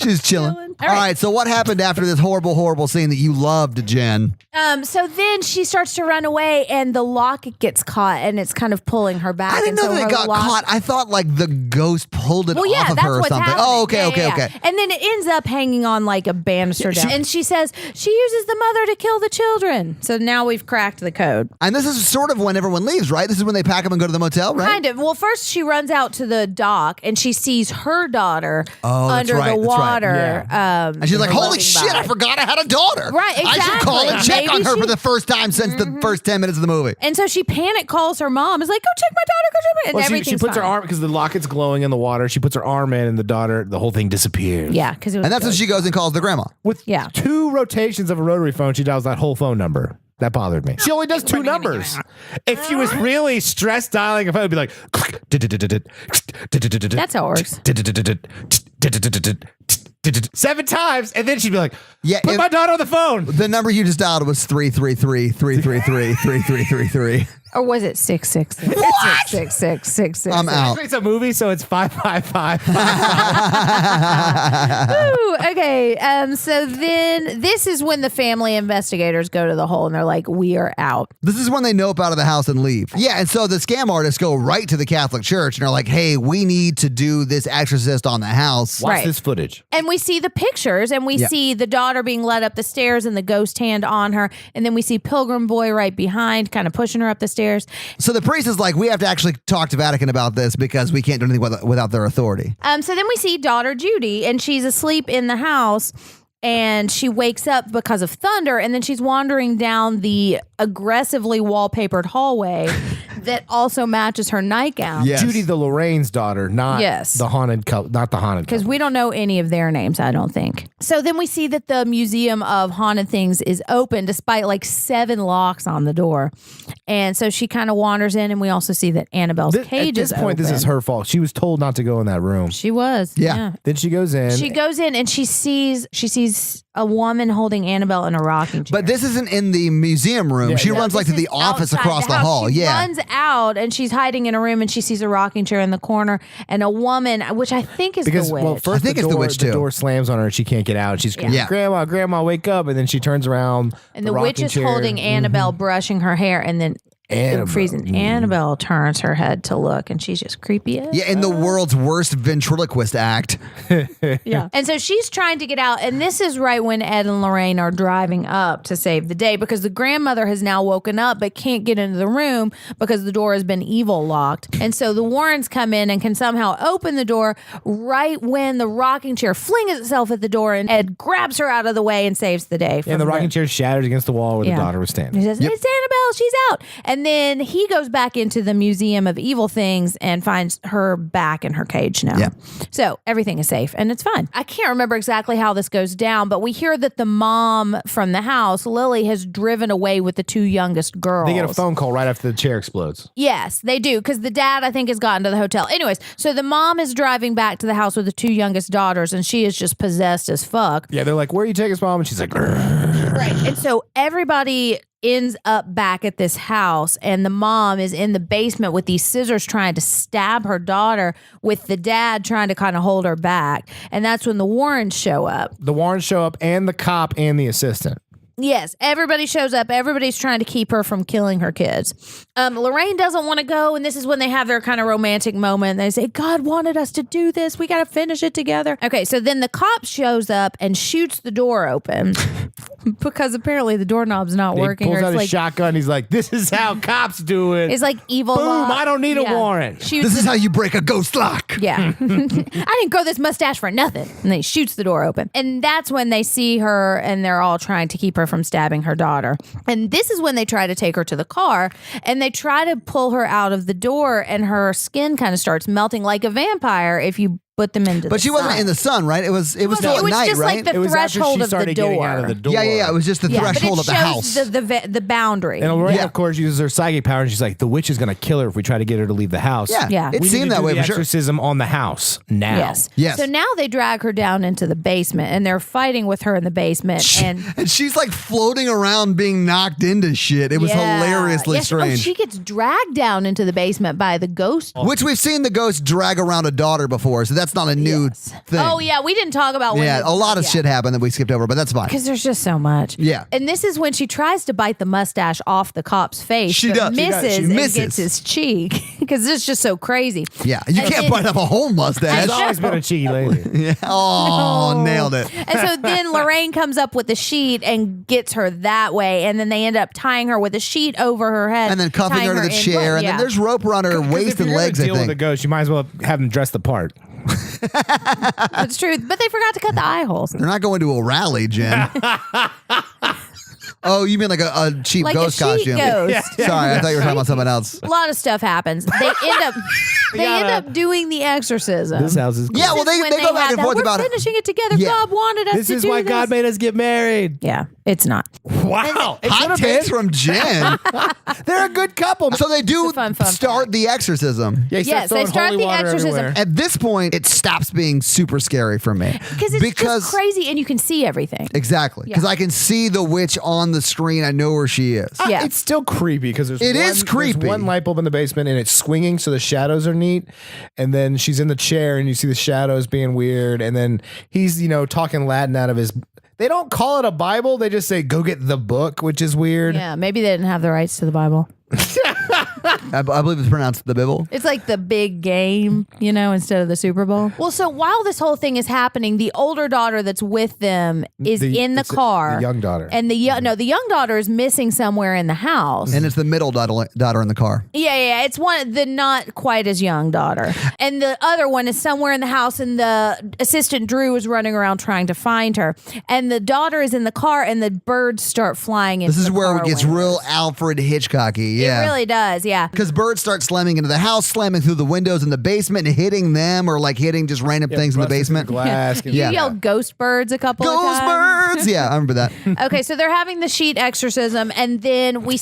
She's chilling. Chilling. All right. So what happened after this horrible scene that you loved, Jen? So then she starts to run away, and the lock gets caught, and it's kind of pulling her back. I didn't and know so that her it got lock- caught. I thought like the ghost pulled it Well, yeah, off of that's her or what's something. happening. Oh, okay, Yeah, okay. And then it ends up hanging on like a banister down. And she says she uses the mother to kill the children. So now we've cracked the code. And this is sort of when everyone leaves, right? This is when they pack up and go to the motel, right? Kind of. Well, first she runs out to the dock and she sees her daughter Oh, that's under right, the that's right. water. And she's like, "Holy floating shit! by. I forgot I had a daughter. Right, I should call and exactly. check on Maybe her she- for the first time since the first 10 minutes of the movie." And so she panic calls her mom. Is like, "Go check my daughter. Go check my." And Well, she everything's puts her fine. arm because the locket's glowing in the water. She puts her arm in, and the whole thing disappears. Yeah, because And that's when she goes and calls the grandma. With Yeah. 2 rotations of a rotary phone, she dials that whole phone number. That bothered me. She only does 2 numbers. If she was really stressed dialing a phone, it'd be like, That's how it works. 7 times, and then she'd be like, Yeah, put if- my daughter on the phone. The number you just dialed was 333-333-3333. Or was it 666? What? 666. I'm out. It's a movie, so it's 555. Ooh, okay. So then this is when the family investigators go to the hole and they're like, "We are out." This is when they nope out of the house and leave. Yeah, and so the scam artists go right to the Catholic Church and are like, "Hey, we need to do this exorcist on the house." Watch Right. this footage. And we see the pictures and we Yeah. see the daughter being led up the stairs and the ghost hand on her. And then we see Pilgrim Boy right behind, kind of pushing her up the stairs. So the priest is like, "We have to actually talk to Vatican about this because we can't do anything without their authority." So then we see daughter Judy, and she's asleep in the house. And she wakes up because of thunder, and then she's wandering down the aggressively wallpapered hallway that also matches her nightgown. Yes. Judy, the Lorraine's daughter, not Yes. the haunted couple, not the haunted Because couple. we don't know any of their names, I don't think. So then we see that the Museum of Haunted Things is open despite like 7 locks on the door. And so she kind of wanders in, and we also see that Annabelle's cage At this is point, this open. is her fault. She was told not to go in that room. She was. Yeah. Then she goes in. She goes in and she sees a woman holding Annabelle in a rocking chair. But this isn't in the museum room. Yeah, she yeah. runs like to This the is office outside across the house. hall. She Yeah. runs out and she's hiding in a room and she sees a rocking chair in the corner and a woman, which I think is because the witch. well, first I think the it's the door, witch, too. The door slams on her and she can't get out. She's screaming, Yeah. "Grandma, Grandma, wake up!" And then she turns around. and the witch rocking is chair. holding Annabelle, brushing her hair, and then Annabelle. freezing. Annabelle turns her head to look, and she's just creepy as Yeah, in the world's worst ventriloquist act. Yeah. And so she's trying to get out. And this is right when Ed and Lorraine are driving up to save the day because the grandmother has now woken up but can't get into the room because the door has been evil locked. And so the Warrens come in and can somehow open the door right when the rocking chair flings itself at the door and Ed grabs her out of the way and saves the day. And the rocking chair shatters against the wall where Yeah. the daughter was He standing. says, "It's Annabelle, she's out." And then he goes back into the Museum of Evil Things and finds her back in her cage now. Yeah. So everything is safe and it's fine. I can't remember exactly how this goes down, but we hear that the mom from the house, Lily, has driven away with the 2 youngest girls. They get a phone call right after the chair explodes. Yes, they do, because the dad, I think, has gotten to the hotel. Anyways, so the mom is driving back to the house with the 2 youngest daughters, and she is just possessed as fuck. Yeah, they're like, where are you taking us, Mom? And she's like, "Grr." Right. And so everybody ends up back at this house, and the mom is in the basement with these scissors trying to stab her daughter, with the dad trying to kind of hold her back. And that's when the Warrens show up. The Warrens show up, and the cop and the assistant. Yes, everybody shows up. Everybody's trying to keep her from killing her kids. Lorraine doesn't want to go, and this is when they have their kind of romantic moment. They say, God wanted us to do this. We got to finish it together. Okay, so then the cop shows up and shoots the door open because apparently the doorknob's not working. He pulls or out it's a like, shotgun. He's like, this is how cops do it. it's like evil Boom, lock. I don't need a warrant. Shoots This is how you break a ghost lock. Yeah. I didn't grow this mustache for nothing. And then he shoots the door open. And that's when they see her and they're all trying to keep her from stabbing her daughter. And this is when they try to take her to the car and they try to pull her out of the door, and her skin kind of starts melting like a vampire if you put them into But the she wasn't sun. in the sun, right? It was still It at was night, just right? like the It was after threshold she of the started getting out of the door. door. Yeah. It was just the Yeah, threshold but of it the house. shows the boundary. And Lorraine, Yeah. of course, uses her psychic power, and she's like, the witch is going to kill her if we try to get her to leave the house. Yeah. Yeah. It We need seemed to that do way the for sure. exorcism on the house now. Yes. Yes. So now they drag her down into the basement, and they're fighting with her in the basement. And And she's like floating around being knocked into shit. It was Yeah. hilariously Yes. strange. Oh, she gets dragged down into the basement by the ghost. Which we've seen the ghost drag around a daughter before, so that's not a new thing. Oh yeah, we didn't talk about when Yeah, a lot of shit happened that we skipped over, but that's fine. because there's just so much. Yeah. And this is when she tries to bite the mustache off the cop's face. She but does. She Misses, does. She and misses. gets his cheek because it's just so crazy. Yeah, you And can't then- bite off a whole mustache. She's always been a cheeky lady. Yeah. Oh, No. nailed it. And so then Lorraine comes up with the sheet and gets her that way, and then they end up tying her with a sheet over her head, And then cuffing tying her to the in- chair, and yeah. then there's rope around her waist If you're and gonna legs, I deal with a think. ghost, you might as well have them dress the part. That's true, but they forgot to cut the eye holes. They're not going to a rally, Jen. Oh, you mean like a cheap Like ghost a sheet costume? ghost. Sorry, I thought you were talking about something else. A lot of stuff happens. They end up doing the exorcism. This house is cool. Yeah, well, This they is when go back had and forth We're about it. finishing it together. Yeah. God wanted us This to is do why this. God made us get married. Yeah, it's not. Wow. It Hot could've takes been. from Jen. They're a good couple. So they do It's a fun start the exorcism. Yeah, he Yes, they throwing start holy the water exorcism. everywhere. At this point, it stops being super scary for me. Because it's just crazy and you can see everything. Exactly. Because Yeah. I can see the witch on the screen. I know where she is. Yeah. It's still creepy because It is creepy. There's one light bulb in the basement and it's swinging, so the shadows are neat. And then she's in the chair and you see the shadows being weird. And then he's, talking Latin out of his. They don't call it a Bible. They just say, go get the book, which is weird. Yeah, maybe they didn't have the rights to the Bible. I believe it's pronounced the Bible. It's like the big game, instead of the Super Bowl. Well, so while this whole thing is happening, the older daughter that's with them is in the it's car. the young daughter. And the young daughter is missing somewhere in the house. And it's the middle daughter in the car. Yeah. It's the not quite as young daughter. And the other one is somewhere in the house, and the assistant Drew is running around trying to find her. And the daughter is in the car, and the birds start flying into This is the where car it gets windows. real Alfred Hitchcocky. Yeah. It really does, yeah. Because birds start slamming into the house, slamming through the windows in the basement, and hitting them, or like hitting just random things in the busting basement. through glass. You Yeah. yelled ghost birds a couple of Ghost times. birds! Yeah, I remember that. Okay, so they're having the sheet exorcism, and then we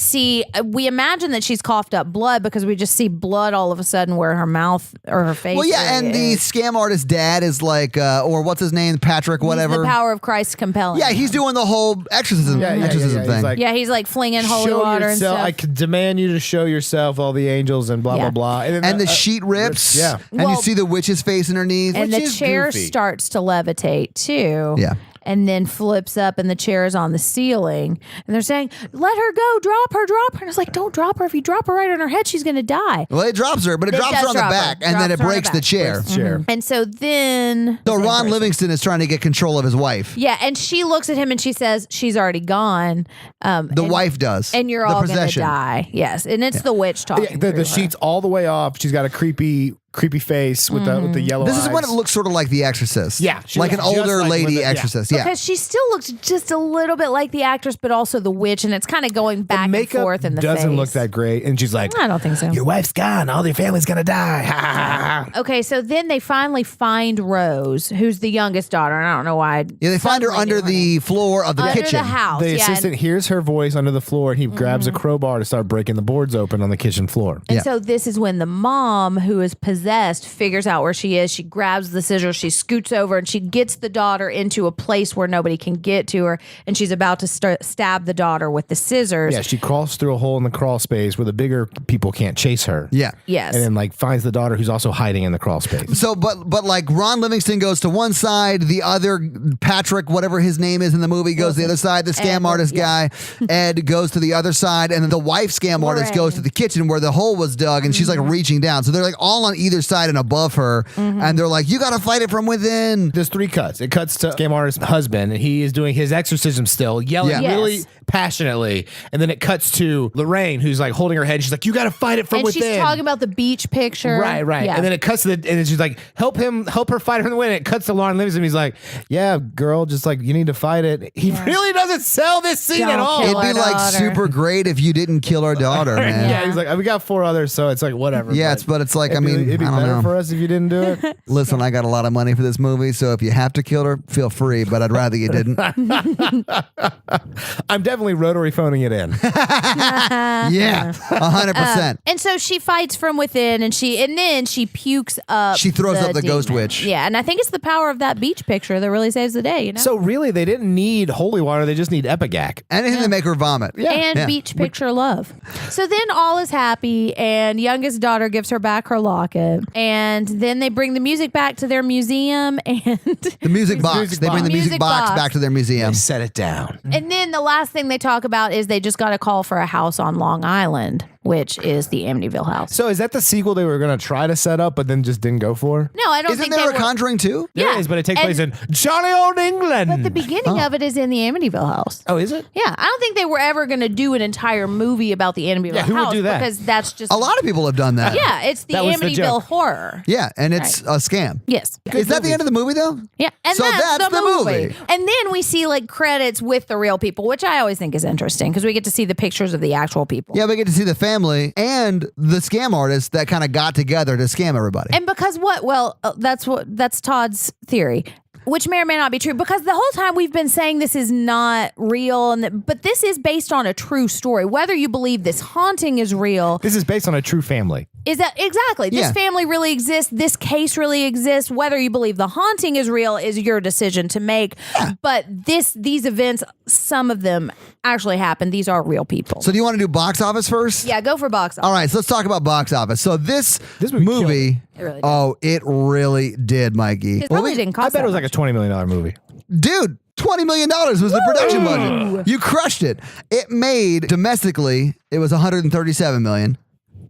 imagine that she's coughed up blood because we just see blood all of a sudden where her mouth or her face. Well, yeah, and the is. scam artist dad is like, or what's his name? Patrick, whatever. The power of Christ compelling. Yeah, he's doing the whole exorcism He's thing. like, Yeah, he's like flinging holy show water and yourself. stuff. I could demand you to show yourself all the angels and blah, Yeah. blah, blah. and then the sheet rips. Yeah. And you Well- see the witch's face underneath. and which the is chair goofy. starts to levitate too. Yeah. And then flips up, and the chair is on the ceiling. And they're saying, "Let her go, drop her, drop her." And it's like, "Don't drop her. If you drop her right on her head, she's gonna die." Well, it drops her, but it It drops does her on the drop her. back, and then Drops it her on the breaks the back. chair. chair. And so then, So Ron Livingston is trying to get control of his wife. yeah, and she looks at him and she says, "She's already gone." The wife does. and you're the all possession. gonna die. Yes, and it's the witch talking. Yeah, the through her. sheet's all the way off. She's got a creepy creepy face with the yellow eyes. This is when it looks sort of like The Exorcist. Yeah, she like an looks just older like lady with exorcist. Yeah. Because she still looks just a little bit like the actress, but also the witch, and it's kind of going back and forth in the doesn't face. look that great, and she's like, I don't think so. Your wife's gone. All your family's gonna die. Ha, ha, ha, ha. Okay, so then they finally find Rose, who's the youngest daughter. And I don't know why. Yeah, they find her under the floor of the under kitchen. the house. The yeah, assistant hears her voice under the floor, and he grabs a crowbar to start breaking the boards open on the kitchen floor. And so this is when the mom, who is possessed, figures out where she is. She grabs the scissors, she scoots over, and she gets the daughter into a place where nobody can get to her. And she's about to stab the daughter with the scissors. Yeah, she crawls through a hole in the crawl space where the bigger people can't chase her. Yeah. Yes. And then like finds the daughter who's also hiding in the crawl space. So, but like Ron Livingston goes to one side, the other Patrick, whatever his name is in the movie, goes to the other side. The scam artist guy, Ed, goes to the other side, and then the wife scam artist goes to the kitchen where the hole was dug, and she's like reaching down. So they're like all on either side and above her, and they're like, "You got to fight it from within." There's 3 cuts. It cuts to scam artist's husband, and he is doing his exorcism still, yelling Yeah. really Yes. passionately. And then it cuts to Lorraine, who's like holding her head. She's like, "You got to fight it from and within." she's talking about the beach picture. Right. Yeah. And then it cuts to and then she's like, help her fight from the within. It cuts to Lauren Livingston. He's like, yeah, girl, just like you need to fight it. He really doesn't sell this scene at Don't all. kill It'd be our like daughter. super great if you didn't kill our daughter, man. Yeah, he's like, we got 4 others, so it's like whatever. Yeah, but it's like, I it'd be- mean, it'd be I don't better know. for us if you didn't do it. Listen, I got a lot of money for this movie, so if you have to kill her, feel free, but I'd rather you didn't. I'm definitely rotary phoning it in. Yeah, 100%. And so she fights from within, and then she pukes up. She throws up the ghost demon. witch. Yeah, and I think it's the power of that beach picture that really saves the day. You know. So really, they didn't need holy water; they just need Epigac. Anything to make her vomit. and Yeah. beach picture love. So then all is happy, and youngest daughter gives her back her locket, and then they bring the music back to their museum, and The music box. They bring the music Music box box. back to their museum. Set it down. and then the last thing they talk about is they just got a call for a house on Long Island, which is the Amityville house. So is that the sequel they were going to try to set up, but then just didn't go for? No, I don't Isn't think there they a were. Conjuring too? There Yeah, is, but it takes and- place in jolly old England. But the beginning of it is in the Amityville house. Oh, is it? Yeah, I don't think they were ever going to do an entire movie about the Amityville Yeah, who would house do that? because that's just A lot of people have done that. Yeah, it's the That was the Amityville joke. horror. Yeah, and it's a scam. Yes. Is that the end of the movie though? Yeah, and So that's the movie. And then we see like credits with the real people, which I always think is interesting because we get to see the pictures of the actual people. Yeah, we get to see the family and the scam artist that kind of got together to scam everybody. And because what? Well, that's Todd's theory. Which may or may not be true, because the whole time we've been saying this is not real, but this is based on a true story. Whether you believe this haunting is real, This is based on a true family. is that exactly this Yeah. family really exists? This case really exists. Whether you believe the haunting is real is your decision to make. But these events, some of them actually happened. These are real people. So do you want to do box office first? Yeah, go for box office. All right, so let's talk about box office. So this movie movie, It really did. oh, it really did, Mikey. It probably didn't cost I bet it was that like a $20 million movie. Dude, $20 million was the production budget. You crushed it. It made domestically, it was $137 million.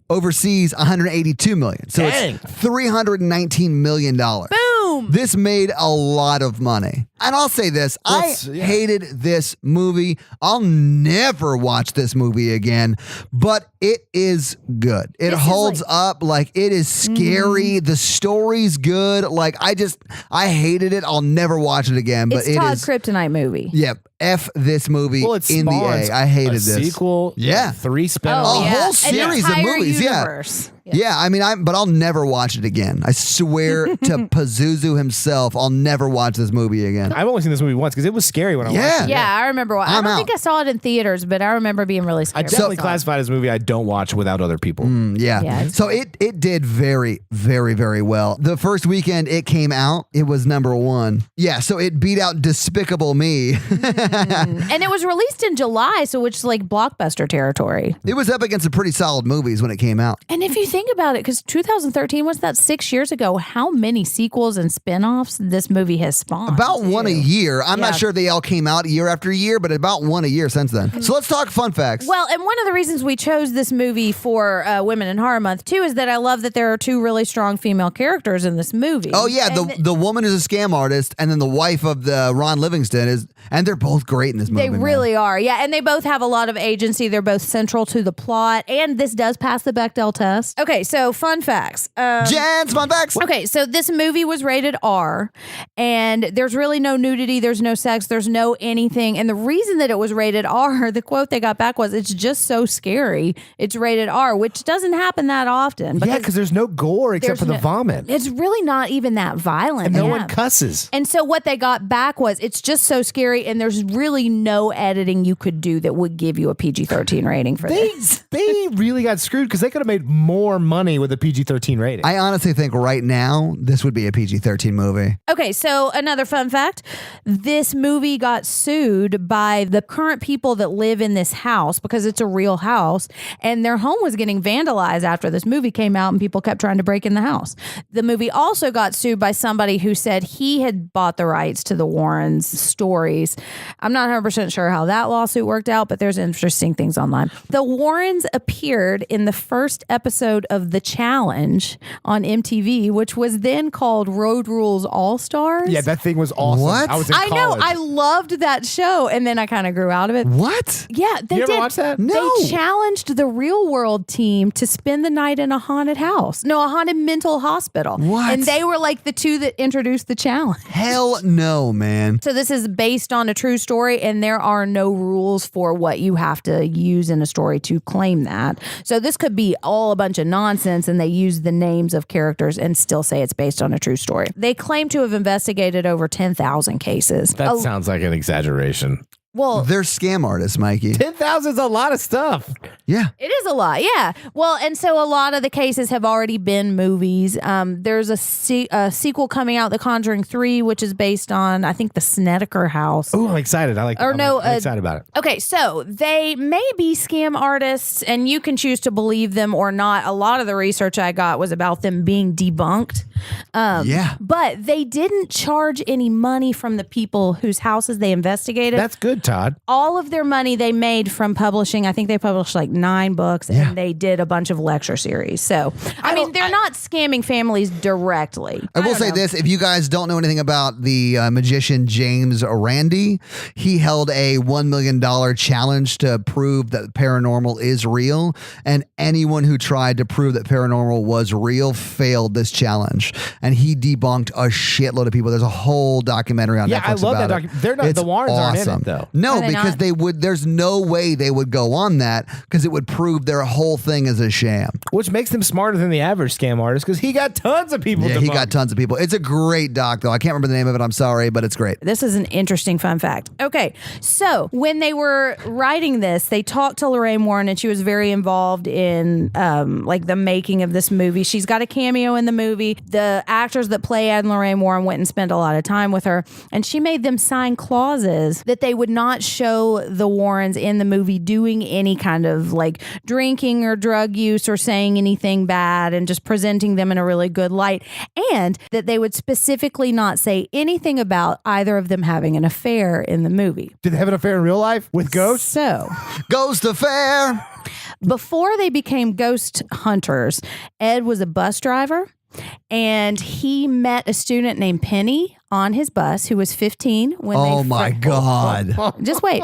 Overseas, $182 million. So Dang. it's $319 million. Boom. This made a lot of money. And I'll say this, Yes, I yeah. hated this movie. I'll never watch this movie again, but it is good. It This is holds up. Like, it is scary. The story's good. Like, I hated it. I'll never watch it again, but It's it Todd's is. Kryptonite movie. Yep. F this movie Well, it's in the A. I hated this. Sequel. Yeah. 3 spin-offs. Oh, yeah. whole An series of entire movies, yeah. universe. Yeah, I mean, but I'll never watch it again. I swear to Pazuzu himself, I'll never watch this movie again. I've only seen this movie once because it was scary when I Yeah. watched it. Yeah, I remember. I I'm don't out. think I saw it in theaters, but I remember being really I scared. definitely classified as a movie I don't watch without other people. Yeah. Yeah, it's So it did very, very, very well. The first weekend it came out, it was #1. Yeah, so it beat out Despicable Me. And it was released in July, so which is like blockbuster territory. It was up against some pretty solid movies when it came out. And if you think about it, because 2013 was that 6 years ago, how many sequels and spin-offs this movie has spawned? About one a year. I'm not Yeah. sure they all came out year after year, but about one a year since then. So let's talk fun facts. Well, and one of the reasons we chose this movie for Women in Horror Month too is that I love that there are two really strong female characters in this movie. Oh yeah, the woman is a scam artist, and then the wife of the Ron Livingston is, and they're both great in this movie. They really are, yeah, and they both have a lot of agency. They're both central to the plot, and this does pass the Bechdel test. Okay, so fun facts. Jan's fun facts. Okay, so this movie was rated R, and there's really no nudity, there's no sex, there's no anything. And the reason that it was rated R, the quote they got back was, "It's just so scary. It's rated R," which doesn't happen that often. Yeah, because there's no gore except for the vomit. It's really not even that violent. And no one cusses. And so what they got back was, it's just so scary, and there's really no editing you could do that would give you a PG-13 rating for this. They really got screwed because they could have made more money with a PG-13 rating. I honestly think right now this would be a PG-13 movie. Okay, so another fun fact. This movie got sued by the current people that live in this house because it's a real house, and their home was getting vandalized after this movie came out and people kept trying to break in the house. The movie also got sued by somebody who said he had bought the rights to the Warrens' stories. I'm not 100% sure how that lawsuit worked out, but there's interesting things online. The Warrens appeared in the first episode of The Challenge on MTV, which was then called Road Rules All-Stars. Yeah, that thing was awesome. What? I was in college. I know. I loved that show, and then I kind of grew out of it. What? Yeah, they You did. ever watch that? No. They challenged the Real World team to spend the night in a haunted house. No, a haunted mental hospital. What? And they were like the two that introduced the challenge. Hell no, man. So this is based on a true story, and there are no rules for what you have to use in a story to claim that. So this could be all a bunch of nonsense, and they use the names of characters and still say it's based on a true story. They claim to have investigated over 10,000 cases. That sounds like an exaggeration. Well, They're scam artists, Mikey. 10,000 is a lot of stuff. Yeah. it is a lot, yeah. Well, and so a lot of the cases have already been movies. There's a sequel coming out, The Conjuring 3, which is based on, I think, the Snedeker house. Oh, I'm excited. I'm excited about it. Okay, so they may be scam artists, and you can choose to believe them or not. A lot of the research I got was about them being debunked. Yeah. But they didn't charge any money from the people whose houses they investigated. That's good, Todd. All of their money they made from publishing. I think they published like 9 books, and they did a bunch of lecture series. So, I mean, they're not scamming families directly. I will say this, if you guys don't know anything about the magician James Randi, he held a $1 million challenge to prove that paranormal is real, and anyone who tried to prove that paranormal was real failed this challenge, and he debunked a shitload of people. There's a whole documentary on Yeah, Netflix I love about that it. They're not, It's the Warrens aren't in awesome. it, though. No, Are they because not? they would. There's no way they would go on that because it would prove their whole thing is a sham. Which makes them smarter than the average scam artist because he got tons of people Yeah, to he bump. got tons of people. It's a great doc, though. I can't remember the name of it. I'm sorry, but it's great. This is an interesting fun fact. Okay, so when they were writing this, they talked to Lorraine Warren, and she was very involved in like the making of this movie. She's got a cameo in the movie. The actors that play Ed and Lorraine Warren went and spent a lot of time with her, and she made them sign clauses that they would not show the Warrens in the movie doing any kind of like drinking or drug use or saying anything bad, and just presenting them in a really good light, and that they would specifically not say anything about either of them having an affair in the movie. Did they have an affair in real life with ghosts? So, Ghost Affair. before they became ghost hunters, Ed was a bus driver, and he met a student named Penny on his bus who was 15 when they Oh my God. Just wait.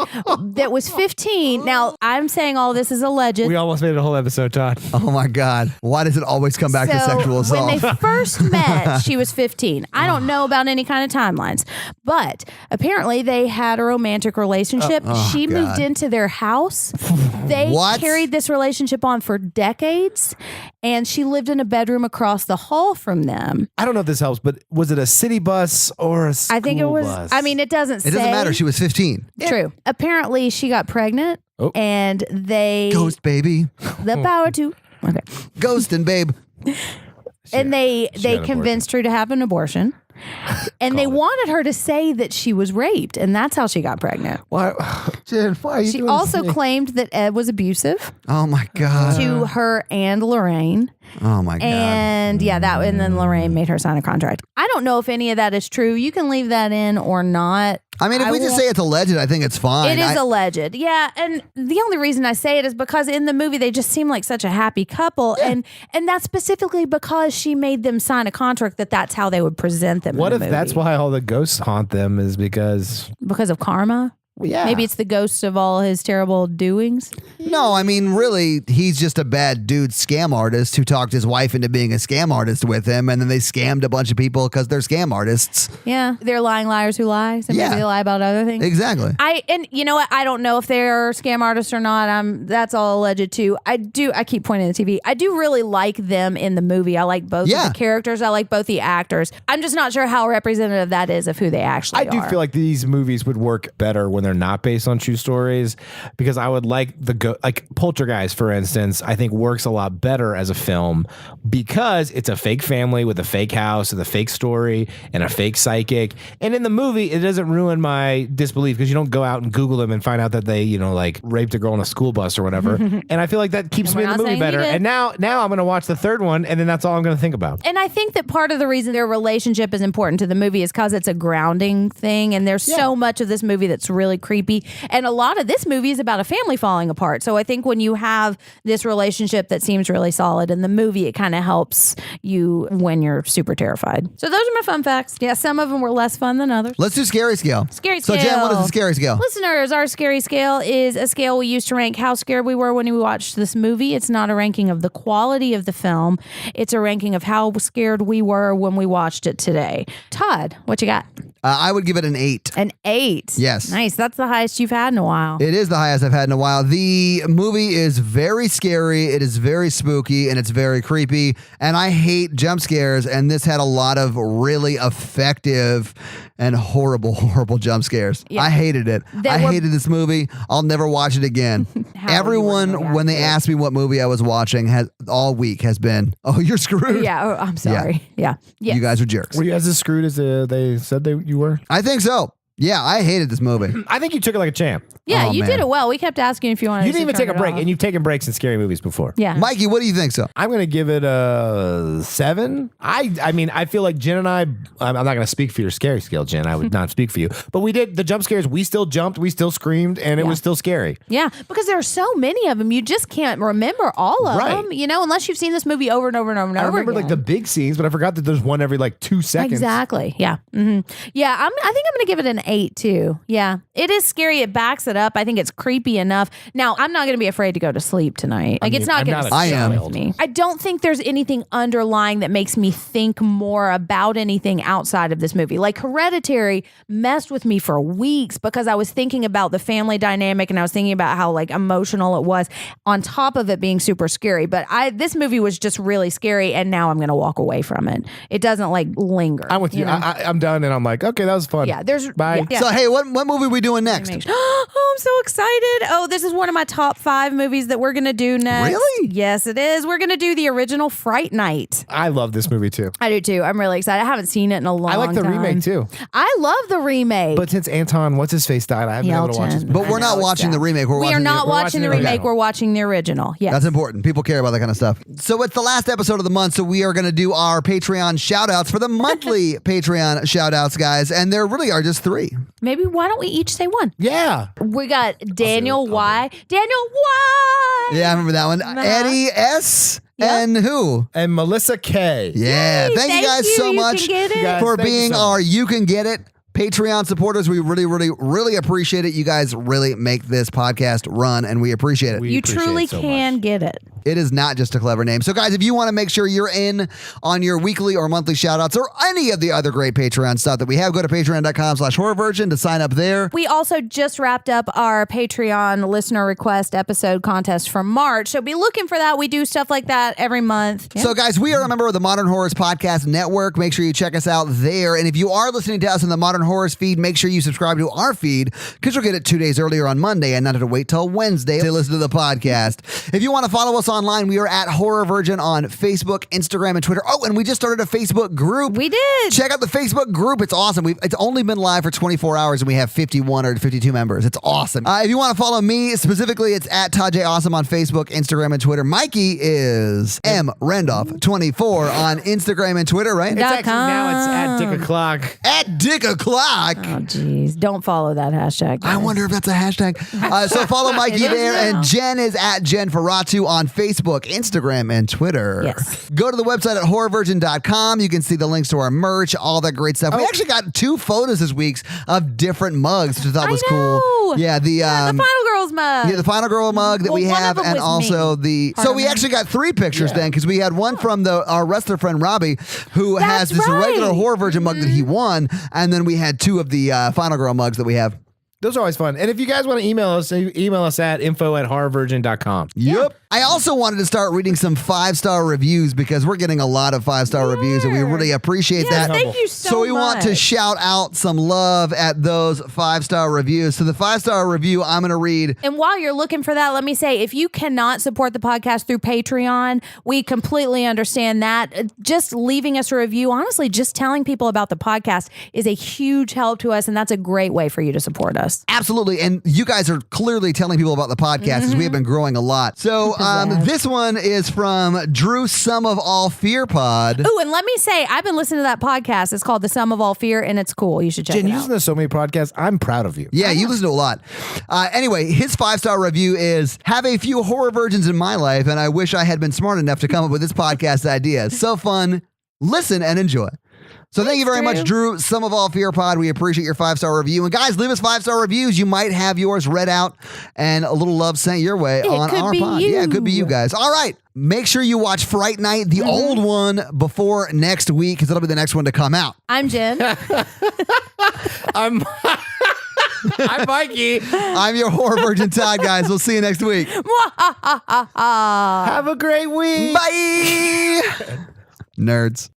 That was 15. Now, I'm saying all this is alleged. We almost made it a whole episode, Todd. Oh my God. Why does it always come back to sexual assault? When they first met, she was 15. I don't know about any kind of timelines, but apparently they had a romantic relationship. She moved into their house. They What? carried this relationship on for decades, and she lived in a bedroom across the hall from them. I don't know if this helps, but was it a city bus or a school I think it was, bus? I mean, it doesn't say. It doesn't matter. She was 15. True. Apparently, she got pregnant, Oh. and they. Ghost baby. The power to. Okay. Ghosting, babe. And they got an convinced her to have an abortion. And they wanted her to say that she was raped, and that's how she got pregnant. Why, Jen, why are you She doing also this? claimed that Ed was abusive Oh my God. to her and Lorraine. Oh my God. And and then Lorraine made her sign a contract. I don't know if any of that is true. You can leave that in or not. I mean, if we just say it's alleged, I think it's fine. It is alleged. Yeah. And the only reason I say it is because in the movie, they just seem like such a happy couple. Yeah. And that's specifically because she made them sign a contract that's how they would present them. What in the if movie. that's why all the ghosts haunt them is because of karma? Yeah. Maybe it's the ghosts of all his terrible doings. No, I mean, really, he's just a bad dude scam artist who talked his wife into being a scam artist with him, and then they scammed a bunch of people because they're scam artists. Yeah, they're lying liars who lie. So maybe they lie about other things. Exactly. And you know what? I don't know if they're scam artists or not. That's all alleged too. I keep pointing at the TV. I do really like them in the movie. I like both of the characters. I like both the actors. I'm just not sure how representative that is of who they actually are. I do feel like these movies would work better when they're not based on true stories, because I would like like Poltergeist, for instance, I think works a lot better as a film because it's a fake family with a fake house and a fake story and a fake psychic. And in the movie, it doesn't ruin my disbelief because you don't go out and Google them and find out that they, like raped a girl on a school bus or whatever. And I feel like that keeps me in the movie better. And now I'm going to watch the third one, and then that's all I'm going to think about. And I think that part of the reason their relationship is important to the movie is because it's a grounding thing. And there's so much of this movie that's really creepy. And a lot of this movie is about a family falling apart. So I think when you have this relationship that seems really solid in the movie, it kind of helps you when you're super terrified. So those are my fun facts. Yeah, some of them were less fun than others. Let's do scary scale. Scary scale. So Jen, what is the scary scale? Listeners, our scary scale is a scale we use to rank how scared we were when we watched this movie. It's not a ranking of the quality of the film. It's a ranking of how scared we were when we watched it today. Todd, what you got? I would give it an 8. An 8? Yes. Nice. That's the highest you've had in a while. It is the highest I've had in a while. The movie is very scary. It is very spooky, and it's very creepy. And I hate jump scares, and this had a lot of really effective and horrible, horrible jump scares. Yeah. I hated it. I hated this movie. I'll never watch it again. Everyone, when they asked me what movie I was watching, all week has been, oh, you're screwed. Yeah, I'm sorry. Yeah. You guys are jerks. Were you as screwed as they said you were? I think so. Yeah, I hated this movie. I think you took it like a champ. Yeah, you did it well. We kept asking if you wanted to. You didn't even take a break, off. and you've taken breaks in scary movies before. Yeah. Mikey, what do you think so? I'm going to give it a 7. I mean, I feel like Jen and I'm not going to speak for your scary scale, Jen. I would not speak for you. But we did the jump scares. We still jumped. We still screamed, and it was still scary. Yeah, because there are so many of them. You just can't remember all of them, unless you've seen this movie over and over and over and over. I remember again. like the big scenes, but I forgot that there's one every 2 seconds. Exactly. Yeah. Mm-hmm. Yeah, I think I'm going to give it an 8 too. Yeah, it is scary. It backs it up. I think it's creepy enough. Now, I'm not going to be afraid to go to sleep tonight. It's not going to scare me. I don't think there's anything underlying that makes me think more about anything outside of this movie. Like Hereditary messed with me for weeks because I was thinking about the family dynamic and I was thinking about how emotional it was on top of it being super scary. But this movie was just really scary, and now I'm going to walk away from it. It doesn't linger. I'm with you. I'm done, and I'm like, okay, that was fun. Yeah, there's bye. Yeah. So hey, what movie are we doing next? Oh, I'm so excited. Oh, this is one of my top 5 movies that we're going to do next. Really? Yes, it is. We're going to do the original Fright Night. I love this movie too. I do too. I'm really excited. I haven't seen it in a long time. I like the remake too. I love the remake. But since Anton, what's his face, died, I haven't been able to watch this movie. But we're not watching the remake. We are not watching the remake. We're watching the original. Yes. That's important. People care about that kind of stuff. So it's the last episode of the month, so we are going to do our Patreon shout-outs for the monthly Patreon shout-outs, guys. And there really are just 3. Maybe why don't we each say one? Yeah. We got Daniel Y. Daniel Y. Yeah, I remember that one. Eddie S. Yep. And who? And Melissa K. Yeah. Yay, thank you guys so much for being our You Can Get It Patreon supporters. We really, really, really appreciate it. You guys really make this podcast run, and we appreciate it. You truly can get it. It is not just a clever name. So, guys, if you want to make sure you're in on your weekly or monthly shout-outs or any of the other great Patreon stuff that we have, go to patreon.com/horrorvirgin to sign up there. We also just wrapped up our Patreon listener request episode contest for March. So be looking for that. We do stuff like that every month. Yeah. So, guys, we are a member of the Modern Horrors Podcast Network. Make sure you check us out there. And if you are listening to us in the Modern Horrors feed, make sure you subscribe to our feed because you'll get it 2 days earlier on Monday and not have to wait till Wednesday to listen to the podcast. If you want to follow us online, we are at Horror Virgin on Facebook, Instagram, and Twitter. Oh, and we just started a Facebook group. We did. Check out the Facebook group. It's awesome. It's only been live for 24 hours and we have 51 or 52 members. It's awesome. If you want to follow me specifically, it's at Todd J. Awesome on Facebook, Instagram, and Twitter. Mikey is M. Randolph24 on Instagram and Twitter, right? It's actually now it's at Dick O'Clock. At Dick O'Clock. black. Oh, geez. Don't follow that hashtag. I guys. wonder if that's a hashtag. So follow Mikey It is there, now. and Jen is at Jen Ferratu on Facebook, Instagram, and Twitter. Yes. Go to the website at horrorvirgin.com. You can see the links to our merch, all that great stuff. We actually got 2 photos this week of different mugs, which I thought was cool. Yeah, the Final Girls mug. Yeah, the Final Girl mug that Well, we one of have, them and was also me. so we actually got 3 pictures then, because we had one from our wrestler friend Robbie, who has this regular Horror Virgin mug that he won, and then we had 2 of the Final Girl mugs that we have. Those are always fun. And if you guys want to email us at info@horrorvirgin.com. Yep. I also wanted to start reading some 5-star reviews, because we're getting a lot of 5-star reviews, and we really appreciate Yes, that. thank you so we want to much. shout out some love at those 5-star reviews. So the 5-star review I'm going to read. And while you're looking for that, let me say, if you cannot support the podcast through Patreon, we completely understand that. Just leaving us a review, honestly, just telling people about the podcast is a huge help to us, and that's a great way for you to support us. Absolutely. And you guys are clearly telling people about the podcast, as we have been growing a lot. So this one is from Drew Sum of All Fear Pod. Ooh, and let me say, I've been listening to that podcast. It's called The Sum of All Fear, and it's cool. You should check Jen, it you out. listen to so many podcasts. I'm proud of you. Yeah, you listen to a lot. Anyway, his 5-star review is, have a few horror virgins in my life, and I wish I had been smart enough to come up with this podcast idea. So fun. Listen and enjoy. So thank you very much, Drew. Sum of All Fear Pod. We appreciate your 5-star review. And guys, leave us 5-star reviews. You might have yours read out and a little love sent your way on our pod. you. Yeah, it could be you guys. All right. Make sure you watch Fright Night, the old one, before next week, because it'll be the next one to come out. I'm Jen. I'm Mikey. I'm your horror virgin, Todd, guys. We'll see you next week. Have a great week. Bye. Nerds.